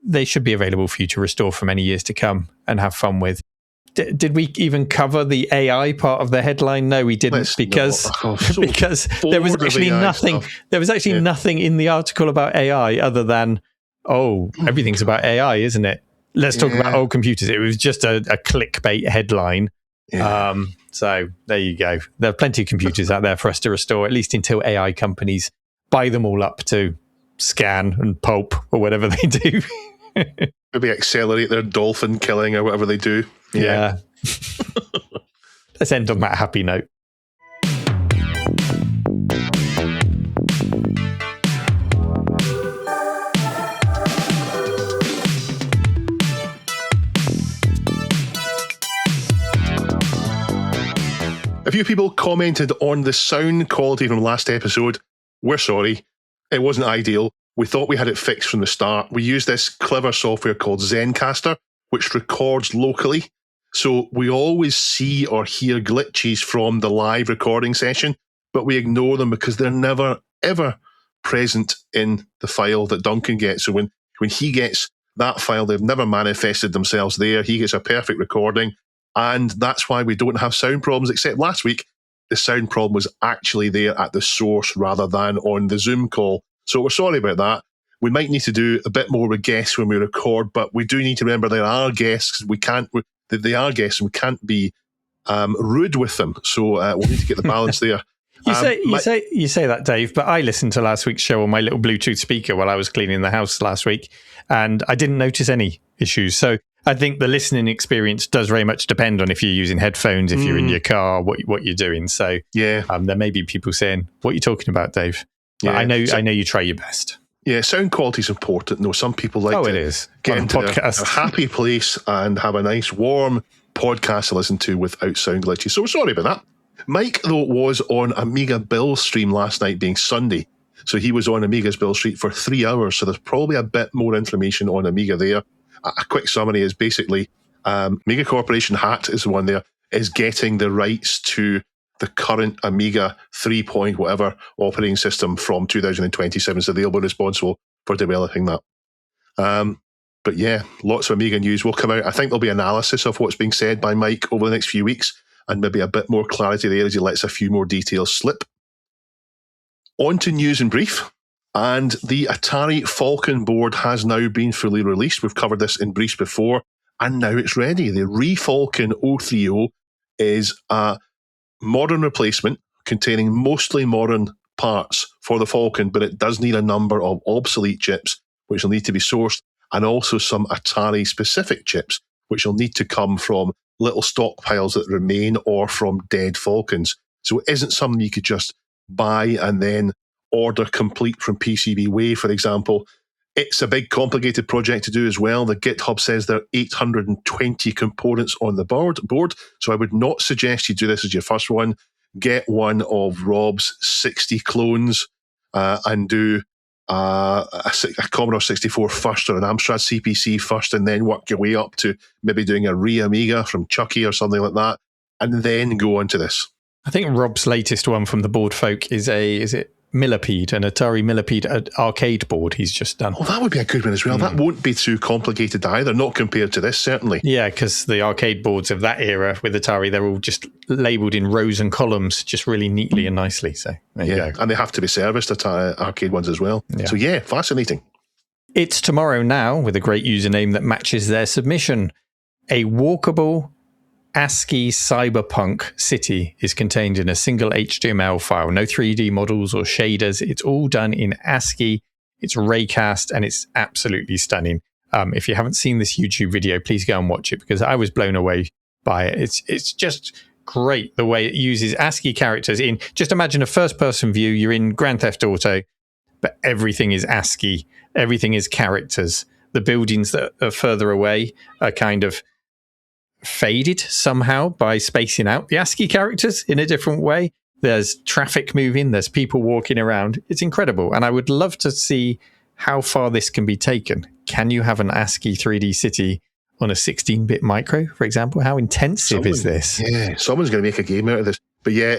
They should be available for you to restore for many years to come and have fun with. Did we even cover the AI part of the headline? No, we didn't, because there was actually nothing. There was actually nothing in the article about AI other than everything's about AI, isn't it? let's talk about old computers. It was just a clickbait headline. Yeah. So there you go. There are plenty of computers out there for us to restore, at least until AI companies buy them all up to scan and pulp or whatever they do. Maybe accelerate their dolphin killing or whatever they do. Yeah. Let's end on that happy note. A few people commented on the sound quality from last episode. We're sorry. It wasn't ideal. We thought we had it fixed from the start. We use this clever software called Zencaster, which records locally. So we always see or hear glitches from the live recording session, but we ignore them because they're never, ever present in the file that Duncan gets. So when he gets that file, they've never manifested themselves there. He gets a perfect recording. And that's why we don't have sound problems, except last week, the sound problem was actually there at the source rather than on the Zoom call. So we're sorry about that. We might need to do a bit more with guests when we record, but we do need to remember there are guests. They are guests, and we can't be rude with them. So we'll need to get the balance there. You say that, Dave, but I listened to last week's show on my little Bluetooth speaker while I was cleaning the house last week, and I didn't notice any issues. So I think the listening experience does very much depend on if you're using headphones, if you're in your car, what you're doing. So there may be people saying, "What are you talking about, Dave?" But I know you try your best. Yeah, sound quality is important. No, some people like it is. Get into a happy place and have a nice warm podcast to listen to without sound glitches. So we're sorry about that. Mike, though, was on Amiga Bill stream last night, being Sunday. So he was on Amiga's Bill Street for 3 hours. So there's probably a bit more information on Amiga there. A quick summary is basically Amiga Corporation Hat is the one there, is getting the rights to the current Amiga 3 point whatever operating system from 2027. So they'll be responsible for developing that. But yeah, lots of Amiga news will come out. I think there'll be analysis of what's being said by Mike over the next few weeks, and maybe a bit more clarity there as he lets a few more details slip. On to news in brief. And the Atari Falcon board has now been fully released. We've covered this in briefs before, and now it's ready. The ReFalcon 030 is a modern replacement containing mostly modern parts for the Falcon, but it does need a number of obsolete chips, which will need to be sourced, and also some Atari-specific chips, which will need to come from little stockpiles that remain or from dead Falcons. So it isn't something you could just buy and then order complete from PCBWay, for example. It's a big, complicated project to do as well. The GitHub says there are 820 components on the board, so I would not suggest you do this as your first one. Get one of Rob's 60 clones and do a Commodore 64 first or an Amstrad CPC first, and then work your way up to maybe doing a Amiga from Chucky or something like that, and then go on to this. I think Rob's latest one from the board folk is it Millipede, an Atari Millipede arcade board he's just done. Oh, that would be a good one as well. That won't be too complicated either, not compared to this, certainly. Yeah, because the arcade boards of that era with Atari, they're all just labelled in rows and columns, just really neatly and nicely. So there you go. And they have to be serviced, arcade ones as well. Yeah. So yeah, fascinating. It's tomorrow now with a great username that matches their submission. A walkable ASCII cyberpunk city is contained in a single HTML file. No 3D models or shaders. It's all done in ASCII. It's raycast and it's absolutely stunning. If you haven't seen this YouTube video, please go and watch it because I was blown away by it. It's just great the way it uses ASCII characters in. Just imagine a first-person view. You're in Grand Theft Auto, but everything is ASCII. Everything is characters. The buildings that are further away are kind of faded somehow by spacing out the ASCII characters in a different way. There's traffic moving, there's people walking around. It's incredible. And I would love to see how far this can be taken. Can you have an ASCII 3D city on a 16-bit micro, for example? How intensive is this? Yeah, someone's going to make a game out of this. But yeah,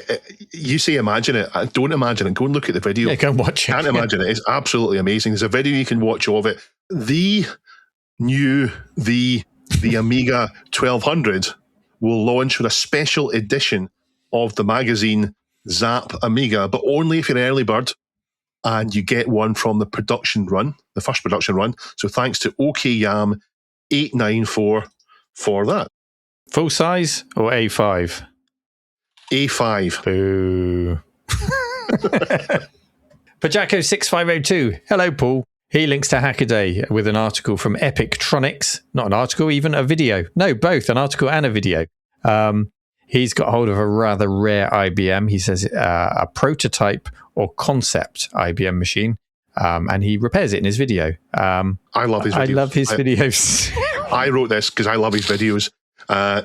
you say imagine it. Don't imagine it. Go and look at the video. Yeah, go and watch it. Can't imagine it. It's absolutely amazing. There's a video you can watch of it. The Amiga 1200 will launch with a special edition of the magazine Zap Amiga, but only if you're an early bird and you get one from the production run, the first production run. So thanks to OKYAM, $894 for that. Full size or A5? A5. Boo. Pajako6502. Hello, Paul. He links to Hackaday with an article from Epictronics. Not an article, even a video. No, both an article and a video. He's got hold of a rather rare IBM. He says a prototype or concept IBM machine. And he repairs it in his video. I love his videos. I love his videos. I wrote this because I love his videos.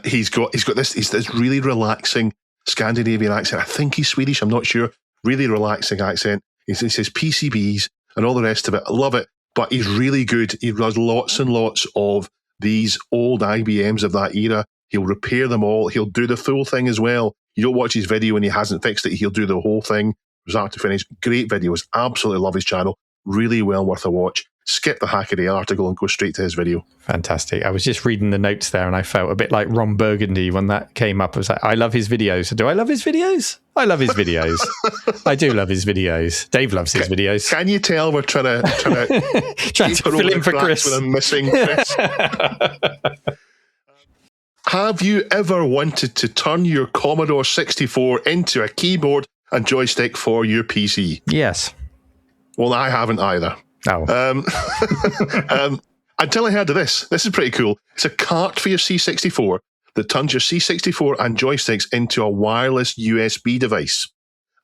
He's got this really relaxing Scandinavian accent. I think he's Swedish. I'm not sure. Really relaxing accent. He says PCBs and all the rest of it. I love it. But he's really good. He does lots and lots of these old IBMs of that era. He'll repair them all. He'll do the full thing as well. You don't watch his video and he hasn't fixed it. He'll do the whole thing, start to finish. Great videos. Absolutely love his channel. Really well worth a watch. Skip the Hackaday article and go straight to his video. Fantastic. I was just reading the notes there and I felt a bit like Ron Burgundy when that came up. I was like, I love his videos. Do I love his videos? I love his videos. I do love his videos. Dave loves his videos. Can you tell we're trying to fill in for Chris? When I'm missing Chris. Have you ever wanted to turn your Commodore 64 into a keyboard and joystick for your PC? Yes. Well, I haven't either. Oh. Until I heard of this. This is pretty cool. It's a cart for your C64 that turns your C64 and joysticks into a wireless USB device.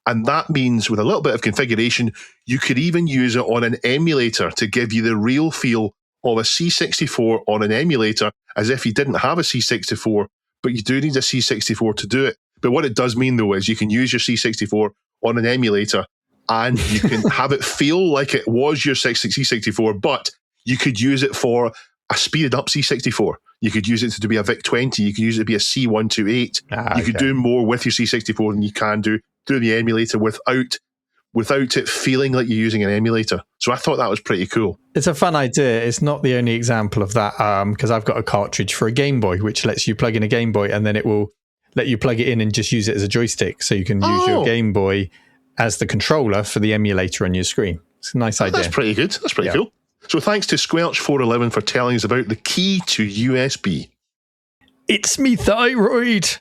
And that means with a little bit of configuration, you could even use it on an emulator to give you the real feel of a C64 on an emulator, as if you didn't have a C64, but you do need a C64 to do it. But what it does mean, though, is you can use your C64 on an emulator and you can have it feel like it was your C64, but you could use it for a speeded up C64. You could use it to be a VIC-20. You could use it to be a C128. You could do more with your C64 than you can do through the emulator without it feeling like you're using an emulator. So I thought that was pretty cool. It's a fun idea. It's not the only example of that, because I've got a cartridge for a Game Boy, which lets you plug in a Game Boy and then it will let you plug it in and just use it as a joystick. So you can use your Game Boy as the controller for the emulator on your screen. It's a nice idea. That's pretty good. That's pretty cool. So thanks to Squelch411 for telling us about the key to USB. It's me thyroid.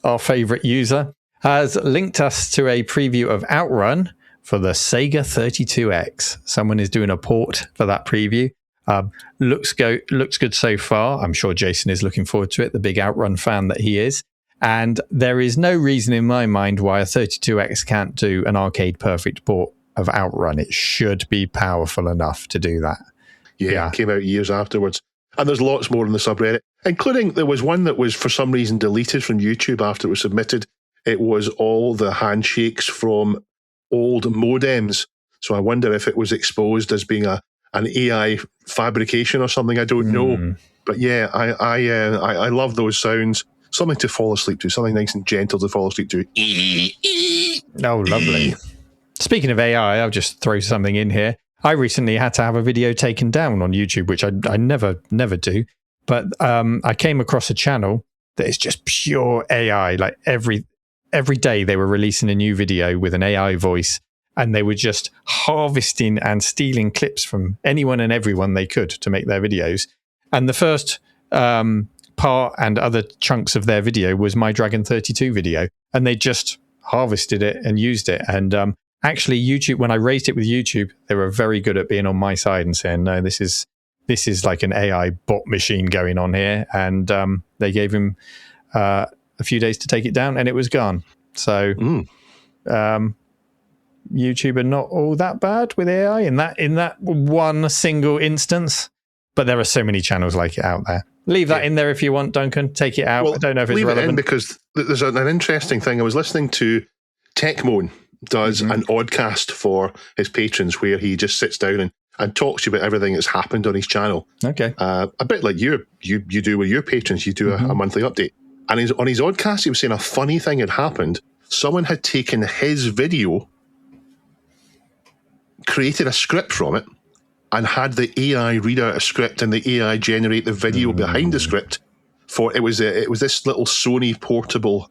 Our favourite user has linked us to a preview of Outrun for the Sega 32X. Someone is doing a port for that preview. Looks good so far. I'm sure Jason is looking forward to it, the big Outrun fan that he is. And there is no reason in my mind why a 32X can't do an arcade perfect port of Outrun. It should be powerful enough to do that. Yeah, it came out years afterwards. And there's lots more in the subreddit, including there was one that was for some reason deleted from YouTube after it was submitted. It was all the handshakes from old modems. So I wonder if it was exposed as being an AI fabrication or something. I don't know. But yeah, I love those sounds. Something to fall asleep to, something nice and gentle to fall asleep to. Oh, lovely. Speaking of AI, I'll just throw something in here. I recently had to have a video taken down on YouTube, which I never do. But I came across a channel that is just pure AI. Like every day they were releasing a new video with an AI voice, and they were just harvesting and stealing clips from anyone and everyone they could to make their videos. And the first part and other chunks of their video was my Dragon 32 video, and they just harvested it and used it. And actually YouTube, when I raised it with YouTube, they were very good at being on my side and saying, no, this is like an AI bot machine going on here. And they gave him a few days to take it down, and it was gone. So YouTube are not all that bad with AI in that one single instance, but there are so many channels like it out there. Leave that in there if you want, Duncan. Take it out. Well, I don't know if it's relevant. Leave it in because there's an interesting thing. I was listening to Techmoan does an oddcast for his patrons where he just sits down and talks to you about everything that's happened on his channel. Okay. A bit like you do with your patrons. You do a monthly update. And on his oddcast, he was saying a funny thing had happened. Someone had taken his video, created a script from it, and had the AI read out a script and the AI generate the video behind the script. It was this little Sony portable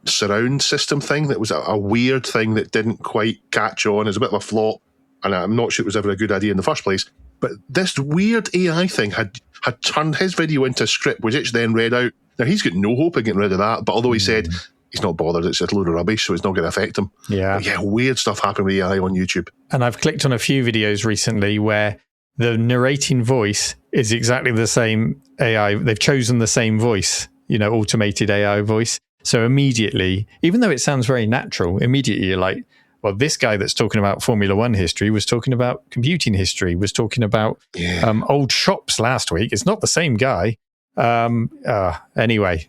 surround system thing that was a weird thing that didn't quite catch on. It was a bit of a flop, and I'm not sure it was ever a good idea in the first place. but this weird AI thing had turned his video into a script, which it's then read out. Now, he's got no hope of getting rid of that, but although he said he's not bothered, it's just a load of rubbish, so it's not going to affect him. Yeah. But yeah, weird stuff happened with AI on YouTube. And I've clicked on a few videos recently where the narrating voice is exactly the same AI. They've chosen the same voice, automated AI voice. So immediately, even though it sounds very natural, immediately you're like, well, this guy that's talking about Formula One history was talking about computing history, was talking about old shops last week. It's not the same guy. Anyway.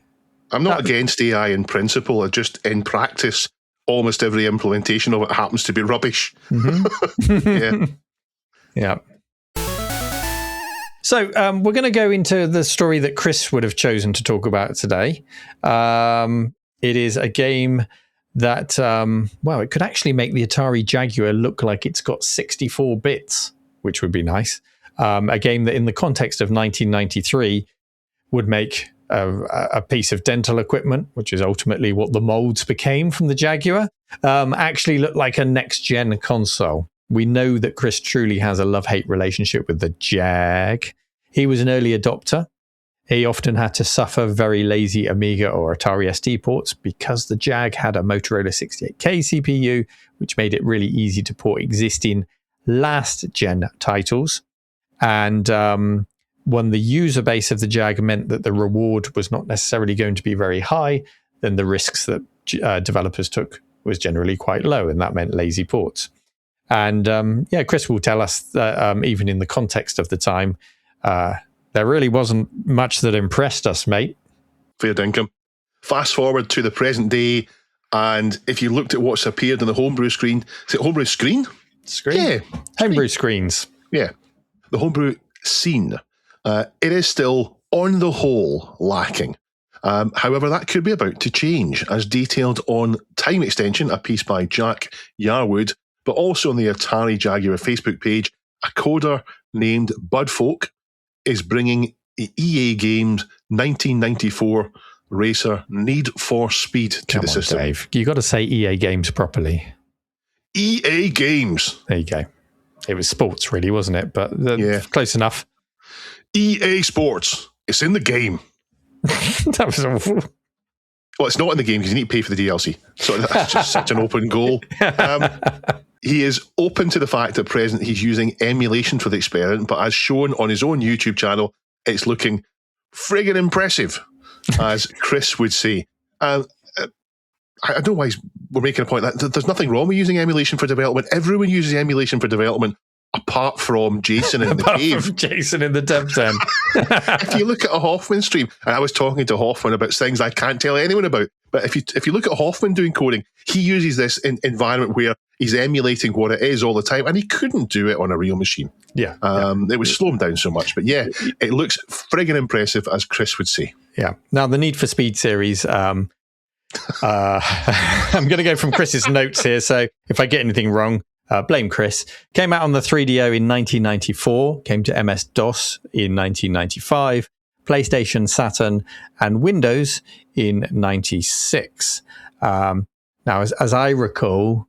I'm not against AI in principle. It's just in practice, almost every implementation of it happens to be rubbish. Mm-hmm. Yeah. So we're going to go into the story that Chris would have chosen to talk about today. It is a game that, it could actually make the Atari Jaguar look like it's got 64 bits, which would be nice. A game that in the context of 1993 would make a piece of dental equipment, which is ultimately what the molds became from the Jaguar, actually look like a next-gen console. We know that Chris truly has a love-hate relationship with the Jag. He was an early adopter. He often had to suffer very lazy Amiga or Atari ST ports because the Jag had a Motorola 68K CPU, which made it really easy to port existing last-gen titles. And when the user base of the Jag meant that the reward was not necessarily going to be very high, then the risks that developers took was generally quite low, and that meant lazy ports. And Chris will tell us that even in the context of the time, there really wasn't much that impressed us, mate. Fair dinkum. Fast forward to the present day, and if you looked at what's appeared on the homebrew screen, is it homebrew screen? Screen? Yeah. Homebrew screens. Yeah. The homebrew scene. It is still, on the whole, lacking. However, that could be about to change, as detailed on Time Extension, a piece by Jack Yarwood, but also on the Atari Jaguar Facebook page. A coder named Budfolk is bringing the EA Games 1994 racer Need for Speed to the system. Dave. You got to say EA Games properly. EA Games. There you go. It was sports, really, wasn't it? But close enough. EA Sports. It's in the game. That was awful. Well, it's not in the game because you need to pay for the DLC. So that's just such an open goal. He is open to the fact at present he's using emulation for the experiment, but as shown on his own YouTube channel, it's looking friggin' impressive, as Chris would say. I don't know why we're making a point that there's nothing wrong with using emulation for development. Everyone uses emulation for development, apart from Jason in the cave. Apart from Jason in the dev den. If you look at a Hoffman stream, and I was talking to Hoffman about things I can't tell anyone about, but if you look at Hoffman doing coding, he uses this environment where he's emulating what it is all the time, and he couldn't do it on a real machine. Yeah. It would slow him down so much. But yeah, it looks friggin' impressive, as Chris would say. Yeah. Now, the Need for Speed series, I'm going to go from Chris's notes here, so if I get anything wrong, blame Chris. Came out on the 3DO in 1994, came to MS-DOS in 1995, PlayStation, Saturn, and Windows in 96. Now, as I recall,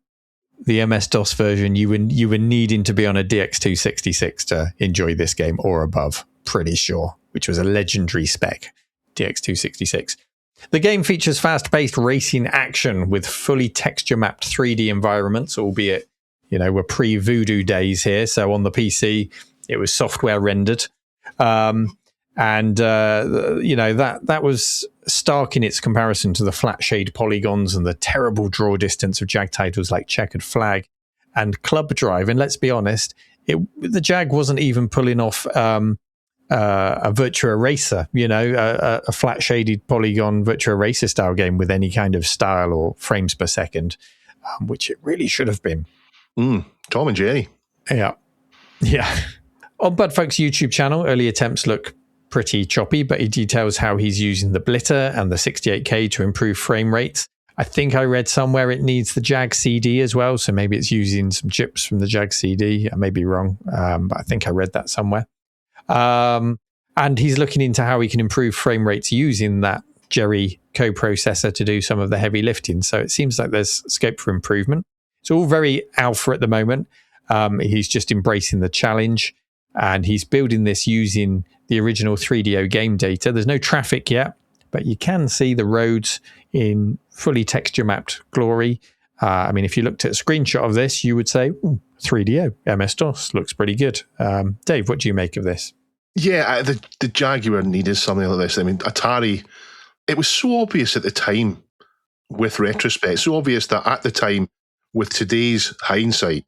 the MS-DOS version, you were needing to be on a DX266 to enjoy this game or above, pretty sure, which was a legendary spec, DX266. The game features fast-paced racing action with fully texture-mapped 3D environments, albeit we're pre-Voodoo days here. So on the PC, it was software rendered. That was stark in its comparison to the flat shade polygons and the terrible draw distance of Jag titles like Checkered Flag and Club Drive. And let's be honest, the Jag wasn't even pulling off a Virtua Racer, a flat shaded polygon Virtua Racer style game with any kind of style or frames per second, which it really should have been. Tom and Jerry. Yeah. On Budfolk's YouTube channel, early attempts look pretty choppy, but he details how he's using the Blitter and the 68K to improve frame rates. I think I read somewhere it needs the Jag CD as well, so maybe it's using some chips from the Jag CD. I may be wrong, but I think I read that somewhere. And he's looking into how he can improve frame rates using that Jerry coprocessor to do some of the heavy lifting. So it seems like there's scope for improvement. It's all very alpha at the moment. He's just embracing the challenge. and he's building this using the original 3DO game data. There's no traffic yet, but you can see the roads in fully texture mapped glory. I mean, if you looked at a screenshot of this, you would say, 3DO, MS-DOS, looks pretty good. Dave, what do you make of this? Yeah, the Jaguar needed something like this. I mean, Atari, it was so obvious at the time, with retrospect, so obvious that at the time, with today's hindsight,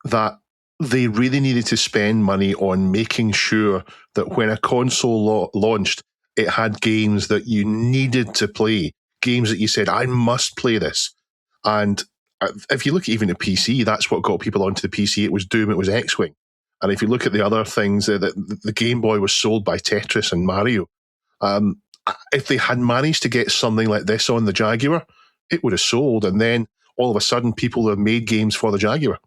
that they really needed to spend money on making sure that when a console launched, it had games that you needed to play, games that you said, I must play this. And if you look at even the PC, that's what got people onto the PC. It was Doom, it was X-Wing. And if you look at the other things, the Game Boy was sold by Tetris and Mario. If they had managed to get something like this on the Jaguar, it would have sold. And then all of a sudden, people have made games for the Jaguar.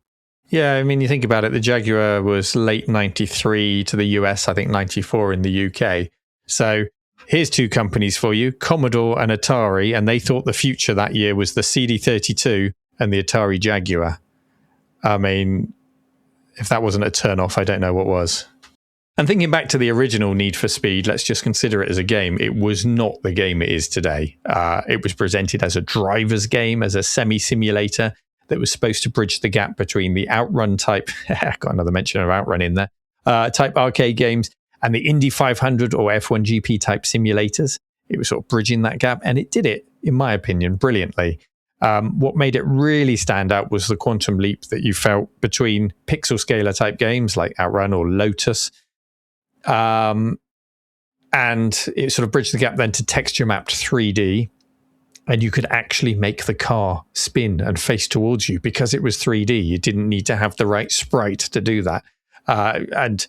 Yeah, I mean, you think about it, the Jaguar was late 93 to the US, I think 94 in the UK. So here's two companies for you, Commodore and Atari, and they thought the future that year was the CD32 and the Atari Jaguar. I mean, if that wasn't a turn-off, I don't know what was. And thinking back to the original Need for Speed, let's just consider it as a game. It was not the game it is today. It was presented as a driver's game, as a semi-simulator that was supposed to bridge the gap between the Outrun type, got another mention of Outrun in there, type arcade games and the Indy 500 or F1 GP type simulators. It was sort of bridging that gap, and it did it, in my opinion, brilliantly. What made it really stand out was the quantum leap that you felt between pixel scaler type games like Outrun or Lotus. And it sort of bridged the gap then to texture mapped 3D. And you could actually make the car spin and face towards you because it was 3D. You didn't need to have the right sprite to do that. And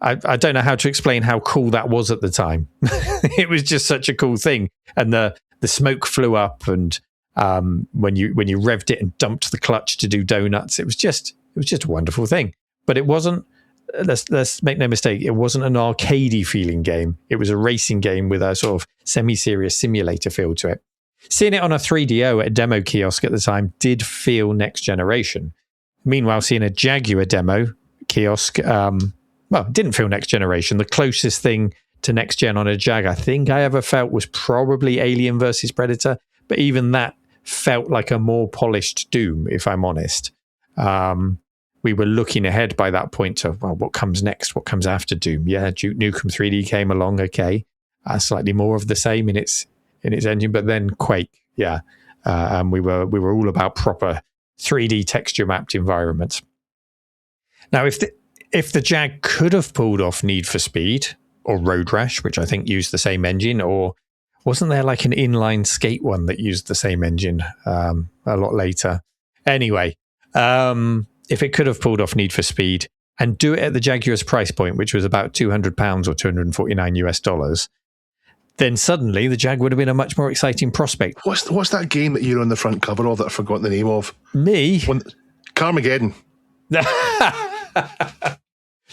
I don't know how to explain how cool that was at the time. It was just such a cool thing. And the smoke flew up, and when you revved it and dumped the clutch to do donuts, it was just a wonderful thing. But it wasn't. Let's make no mistake. It wasn't an arcadey feeling game. It was a racing game with a sort of semi-serious simulator feel to it. Seeing it on a 3DO at a demo kiosk at the time did feel next generation. Meanwhile, seeing a Jaguar demo kiosk, it didn't feel next generation. The closest thing to next gen on a Jag I think I ever felt was probably Alien versus Predator, but even that felt like a more polished Doom, if I'm honest. We were looking ahead by that point to, well, what comes next? What comes after Doom? Yeah, Duke Nukem 3D came along, okay. Slightly more of the same in its engine, but then Quake, yeah. And we were all about proper 3D texture mapped environments. Now, if the Jag could have pulled off Need for Speed or Road Rash, which I think used the same engine, or wasn't there like an inline skate one that used the same engine a lot later? Anyway, if it could have pulled off Need for Speed and do it at the Jaguar's price point, which was about £200 or $249, then suddenly the Jag would have been a much more exciting prospect. What's that game that you're on the front cover of that I've forgotten the name of? Me? Carmageddon.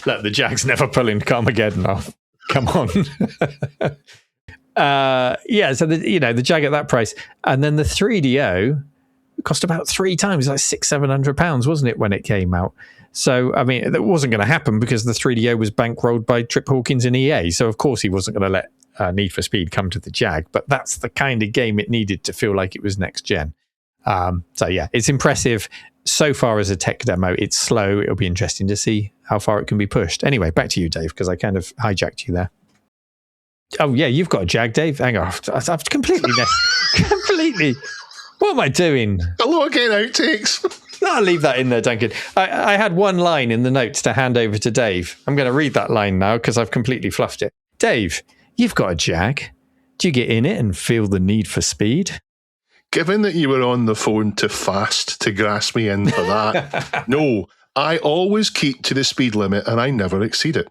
Look, the Jag's never pulling Carmageddon off. Come on. So the Jag at that price, and then the 3DO cost about 3 times, like £600-700, wasn't it, when it came out? So, I mean, that wasn't going to happen because the 3DO was bankrolled by Trip Hawkins and EA. So, of course, he wasn't going to let Need for Speed come to the Jag. But that's the kind of game it needed to feel like it was next gen. It's impressive. So far as a tech demo, it's slow. It'll be interesting to see how far it can be pushed. Anyway, back to you, Dave, because I kind of hijacked you there. Oh, yeah, you've got a Jag, Dave. Hang on. I've completely... What am I doing? Hello again, outtakes. I'll leave that in there, Duncan. I had one line in the notes to hand over to Dave. I'm going to read that line now because I've completely fluffed it. Dave, you've got a Jag. Do you get in it and feel the need for speed? Given that you were on the phone too fast to grasp me in for that, no, I always keep to the speed limit and I never exceed it.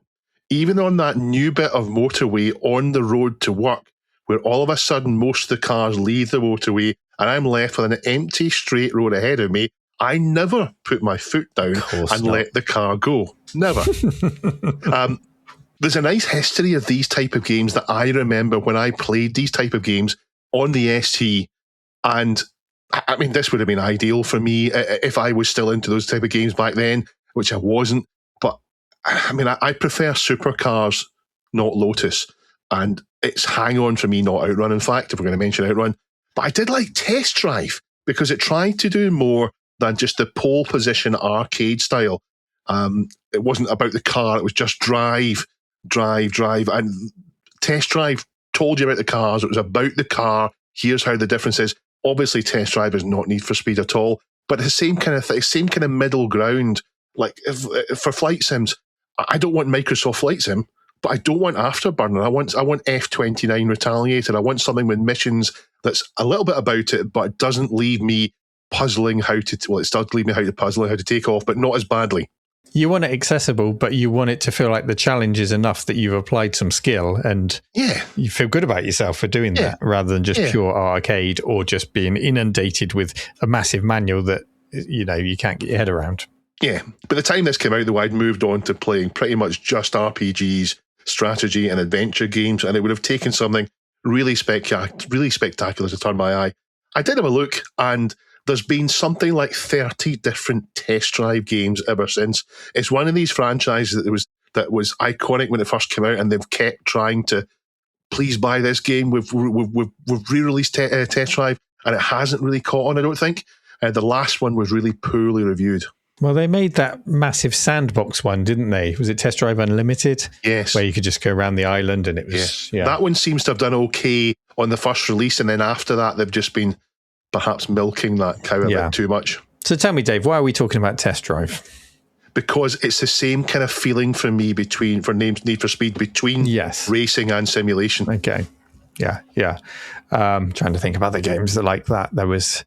Even on that new bit of motorway on the road to work, where all of a sudden most of the cars leave the motorway and I'm left with an empty straight road ahead of me, I never put my foot down and let the car go. Never. There's a nice history of these type of games that I remember when I played these type of games on the ST. And I mean, this would have been ideal for me if I was still into those type of games back then, which I wasn't. But I mean, I prefer supercars, not Lotus. And it's hang on for me, not Outrun. In fact, if we're going to mention Outrun. But I did like Test Drive because it tried to do more than just the pole position arcade style. It wasn't about the car. It was just drive. And Test Drive told you about the cars. It was about the car. Here's how the difference is. Obviously, Test Drive is not Need for Speed at all. But the same kind of thing, same kind of middle ground. Like if for flight sims, I don't want Microsoft Flight Sim, but I don't want Afterburner. I want F-29 Retaliator. I want something with missions that's a little bit about it, but it doesn't leave me puzzling how to. Well, it does leave me how to take off, but not as badly. You want it accessible, but you want it to feel like the challenge is enough that you've applied some skill and you feel good about yourself for doing that, rather than just pure arcade or just being inundated with a massive manual that you can't get your head around. Yeah, by the time this came out, though, I'd moved on to playing pretty much just RPGs, strategy and adventure games, and it would have taken something really spectacular to turn my eye. I did have a look, and there's been something like 30 different Test Drive games ever since. It's one of these franchises that was iconic when it first came out, and they've kept trying to, please buy this game. We've re-released Test Drive, and it hasn't really caught on, I don't think. The last one was really poorly reviewed. Well, they made that massive sandbox one, didn't they? Was it Test Drive Unlimited? Yes. Where you could just go around the island and it was... Yeah. That one seems to have done okay on the first release, and then after that, they've just been perhaps milking that cow a bit too much. So tell me, Dave, why are we talking about Test Drive? Because it's the same kind of feeling for me for Need for Speed between racing and simulation. Okay. Yeah. Trying to think about the games that like that. There was...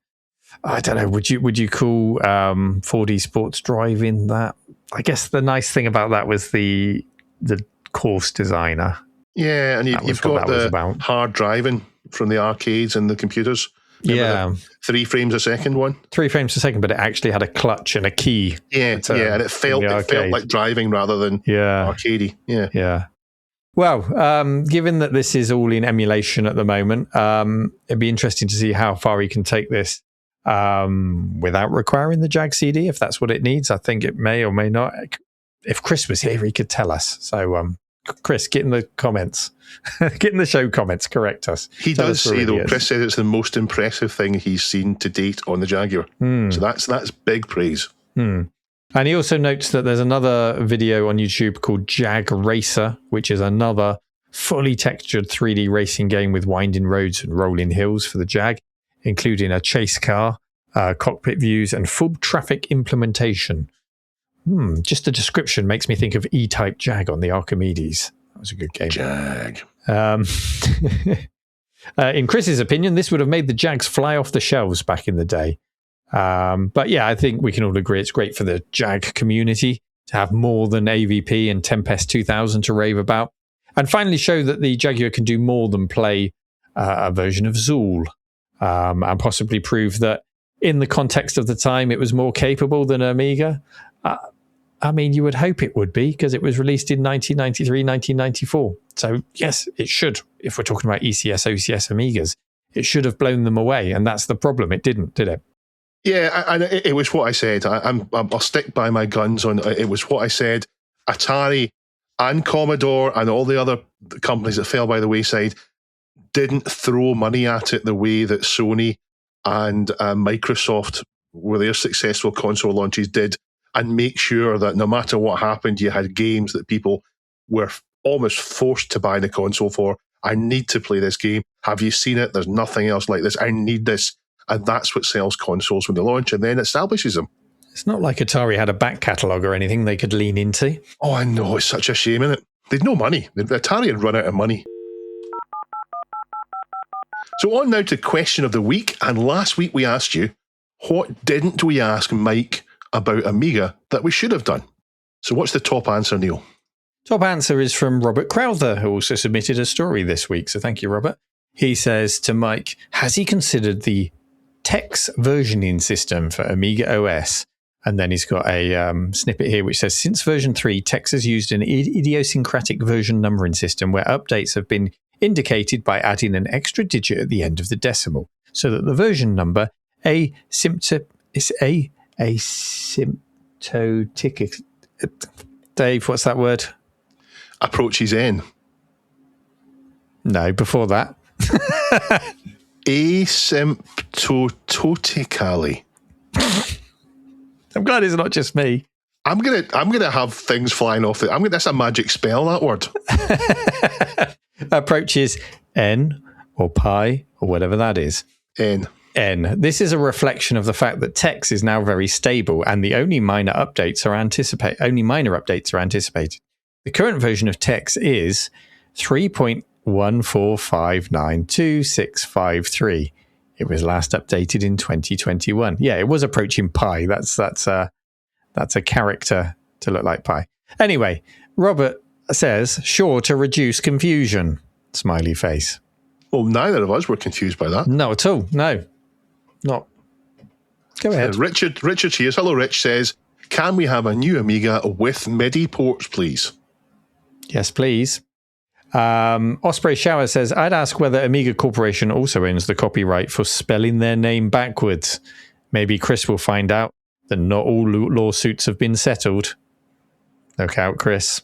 I don't know. Would you call 4D Sports Driving that? I guess the nice thing about that was the course designer. Yeah, and you've got the hard driving from the arcades and the computers. Remember the 3 frames a second one? 3 frames a second, but it actually had a clutch and a key. Yeah, and it felt like driving rather than arcadey. Yeah. Well, given that this is all in emulation at the moment, it'd be interesting to see how far he can take this. Without requiring the Jag CD, if that's what it needs. I think it may or may not. If Chris was here, he could tell us. So, Chris, get in the comments. Get in the show comments, correct us. He does say, though, Chris says it's the most impressive thing he's seen to date on the Jaguar. So that's big praise. And he also notes that there's another video on YouTube called Jag Racer, which is another fully textured 3D racing game with winding roads and rolling hills for the Jag, including a chase car, cockpit views, and full traffic implementation. Just the description makes me think of E-Type Jag on the Archimedes. That was a good game. Jag. In Chris's opinion, this would have made the Jags fly off the shelves back in the day. But yeah, I think we can all agree it's great for the Jag community to have more than AVP and Tempest 2000 to rave about, and finally show that the Jaguar can do more than play a version of Zool. And possibly prove that in the context of the time it was more capable than Amiga. I mean, you would hope it would be, because it was released in 1993, 1994. So yes, it should. If we're talking about ECS, OCS Amigas, it should have blown them away. And that's the problem. It didn't, did it? Yeah, and it was what I said. I'll stick by my guns on it. Was what I said. Atari and Commodore and all the other companies that fell by the wayside didn't throw money at it the way that Sony and Microsoft, with their successful console launches, did, and make sure that no matter what happened, you had games that people were almost forced to buy the console for. I need to play this game. Have you seen it? There's nothing else like this. I need this. And that's what sells consoles when they launch, and then establishes them. It's not like Atari had a back catalogue or anything they could lean into. Oh, I know. It's such a shame, isn't it? They'd no money. Atari had run out of money. So on now to question of the week. And last week we asked you, what didn't we ask Mike about Amiga that we should have done? So what's the top answer, Neil? Top answer is from Robert Crowther, who also submitted a story this week. So thank you, Robert. He says to Mike, has he considered the TeX versioning system for Amiga OS? And then he's got a snippet here which says, since version 3, TeX has used an idiosyncratic version numbering system where updates have been indicated by adding an extra digit at the end of the decimal, so that the version number asymptotic. Dave, what's that word? Approaches N. No, before that. Asymptotically. I'm glad it's not just me. I'm gonna have things flying off. That's a magic spell, that word. Approaches N or pi or whatever that is. N. This is a reflection of the fact that TeX is now very stable and the only minor updates are anticipated. The current version of TeX is 3.14592.653. It was last updated in 2021. Yeah, it was approaching pi. That's a character to look like pi. Anyway, Robert says, sure to reduce confusion. Smiley face. Well, neither of us were confused by that. No, at all. No, not. Go ahead. Richard Cheers. Hello, Rich says, can we have a new Amiga with MIDI ports, please? Yes, please. Osprey Shower says, I'd ask whether Amiga Corporation also owns the copyright for spelling their name backwards. Maybe Chris will find out that not all lawsuits have been settled. Look out, Chris.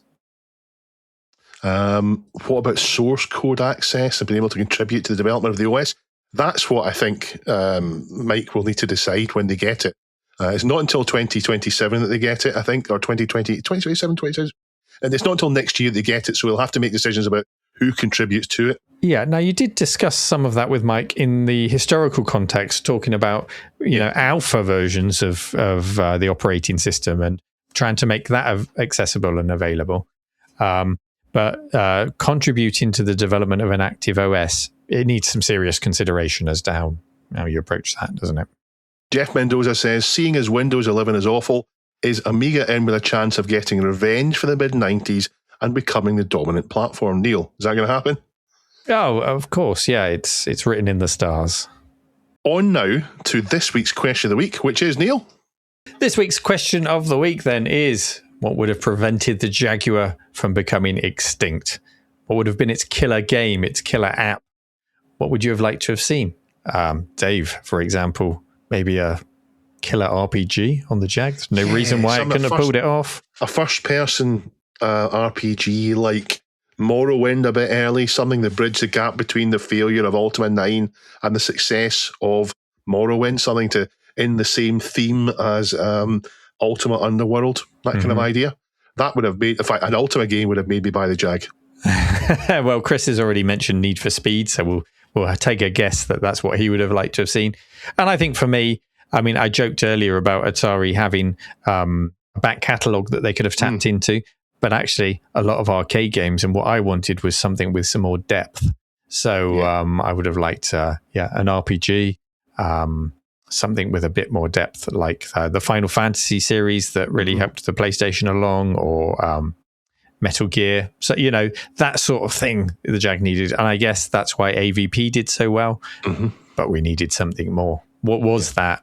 What about source code access and being able to contribute to the development of the OS? That's what I think Mike will need to decide when they get it. It's not until 2027 that they get it, I think, or 2027, and it's not until next year they get it, so we'll have to make decisions about who contributes to it. Yeah, now you did discuss some of that with Mike in the historical context, talking about alpha versions of the operating system and trying to make that accessible and available. But contributing to the development of an active OS, it needs some serious consideration as to how you approach that, doesn't it? Jeff Mendoza says, seeing as Windows 11 is awful, is Amiga in with a chance of getting revenge for the mid-90s and becoming the dominant platform? Neil, is that going to happen? Oh, of course, yeah. It's written in the stars. On now to this week's question of the week, which is, Neil? This week's question of the week, then, is what would have prevented the Jaguar from becoming extinct? What would have been its killer game, its killer app? What would you have liked to have seen? Dave, for example, maybe a killer RPG on the Jag. There's no reason why it couldn't have pulled it off. A first-person RPG like Morrowind a bit early, something that bridged the gap between the failure of Ultima 9 and the success of Morrowind, something to in the same theme as Ultima Underworld, that kind of idea. That would have made, in fact, an Ultima game would have made me buy the Jag. Well, Chris has already mentioned Need for Speed, so we'll take a guess that that's what he would have liked to have seen. And I think for me, I mean, I joked earlier about Atari having a back catalogue that they could have tapped into, but actually a lot of arcade games, and what I wanted was something with some more depth. So I would have liked, an RPG, something with a bit more depth, like the Final Fantasy series that really helped the PlayStation along, or Metal Gear. So, that sort of thing the Jag needed. And I guess that's why AVP did so well, but we needed something more. What was that?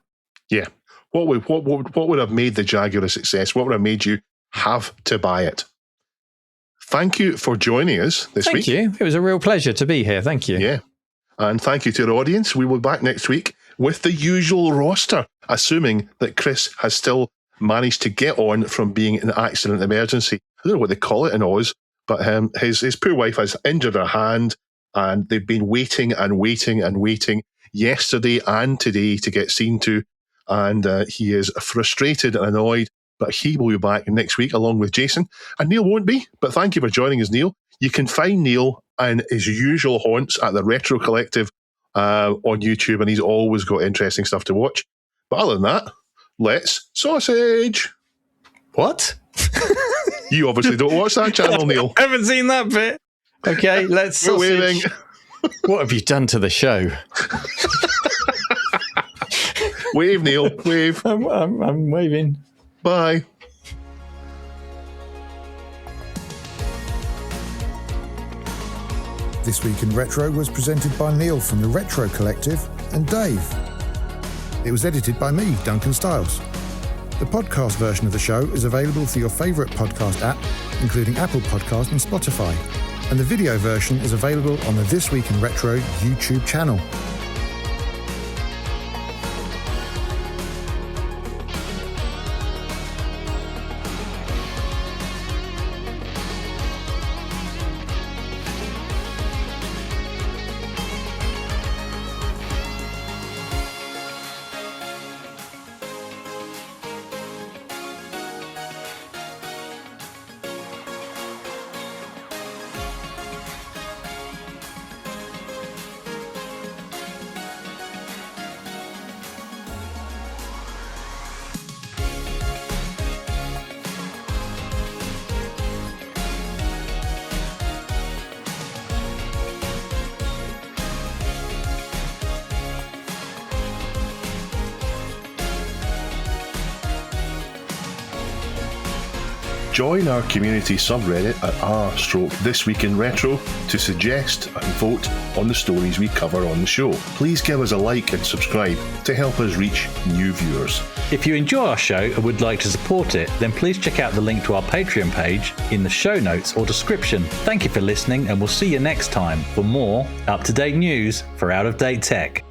Yeah. What would have made the Jaguar a success? What would have made you have to buy it? Thank you for joining us this week. Thank you. It was a real pleasure to be here. Thank you. Yeah. And thank you to our audience. We will be back next week with the usual roster, assuming that Chris has still managed to get on from being an accident emergency. I don't know what they call it in Oz, but his poor wife has injured her hand, and they've been waiting and waiting and waiting yesterday and today to get seen to. And he is frustrated and annoyed, but he will be back next week along with Jason. And Neil won't be, but thank you for joining us, Neil. You can find Neil in his usual haunts at the Retro Collective on YouTube, and he's always got interesting stuff to watch. But other than that, let's sausage. What? You obviously don't watch that channel, Neil. I haven't seen that bit. Okay, let's sausage. Waving. What have you done to the show? Wave, Neil. Wave. I'm waving. Bye. This Week in Retro was presented by Neil from the Retro Collective and Dave. It was edited by me, Duncan Styles. The podcast version of the show is available through your favourite podcast app, including Apple Podcast and Spotify. And the video version is available on the This Week in Retro YouTube channel. Join our community subreddit at r/thisweekinretro to suggest and vote on the stories we cover on the show. Please give us a like and subscribe to help us reach new viewers. If you enjoy our show and would like to support it, then please check out the link to our Patreon page in the show notes or description. Thank you for listening, and we'll see you next time for more up-to-date news for out-of-date tech.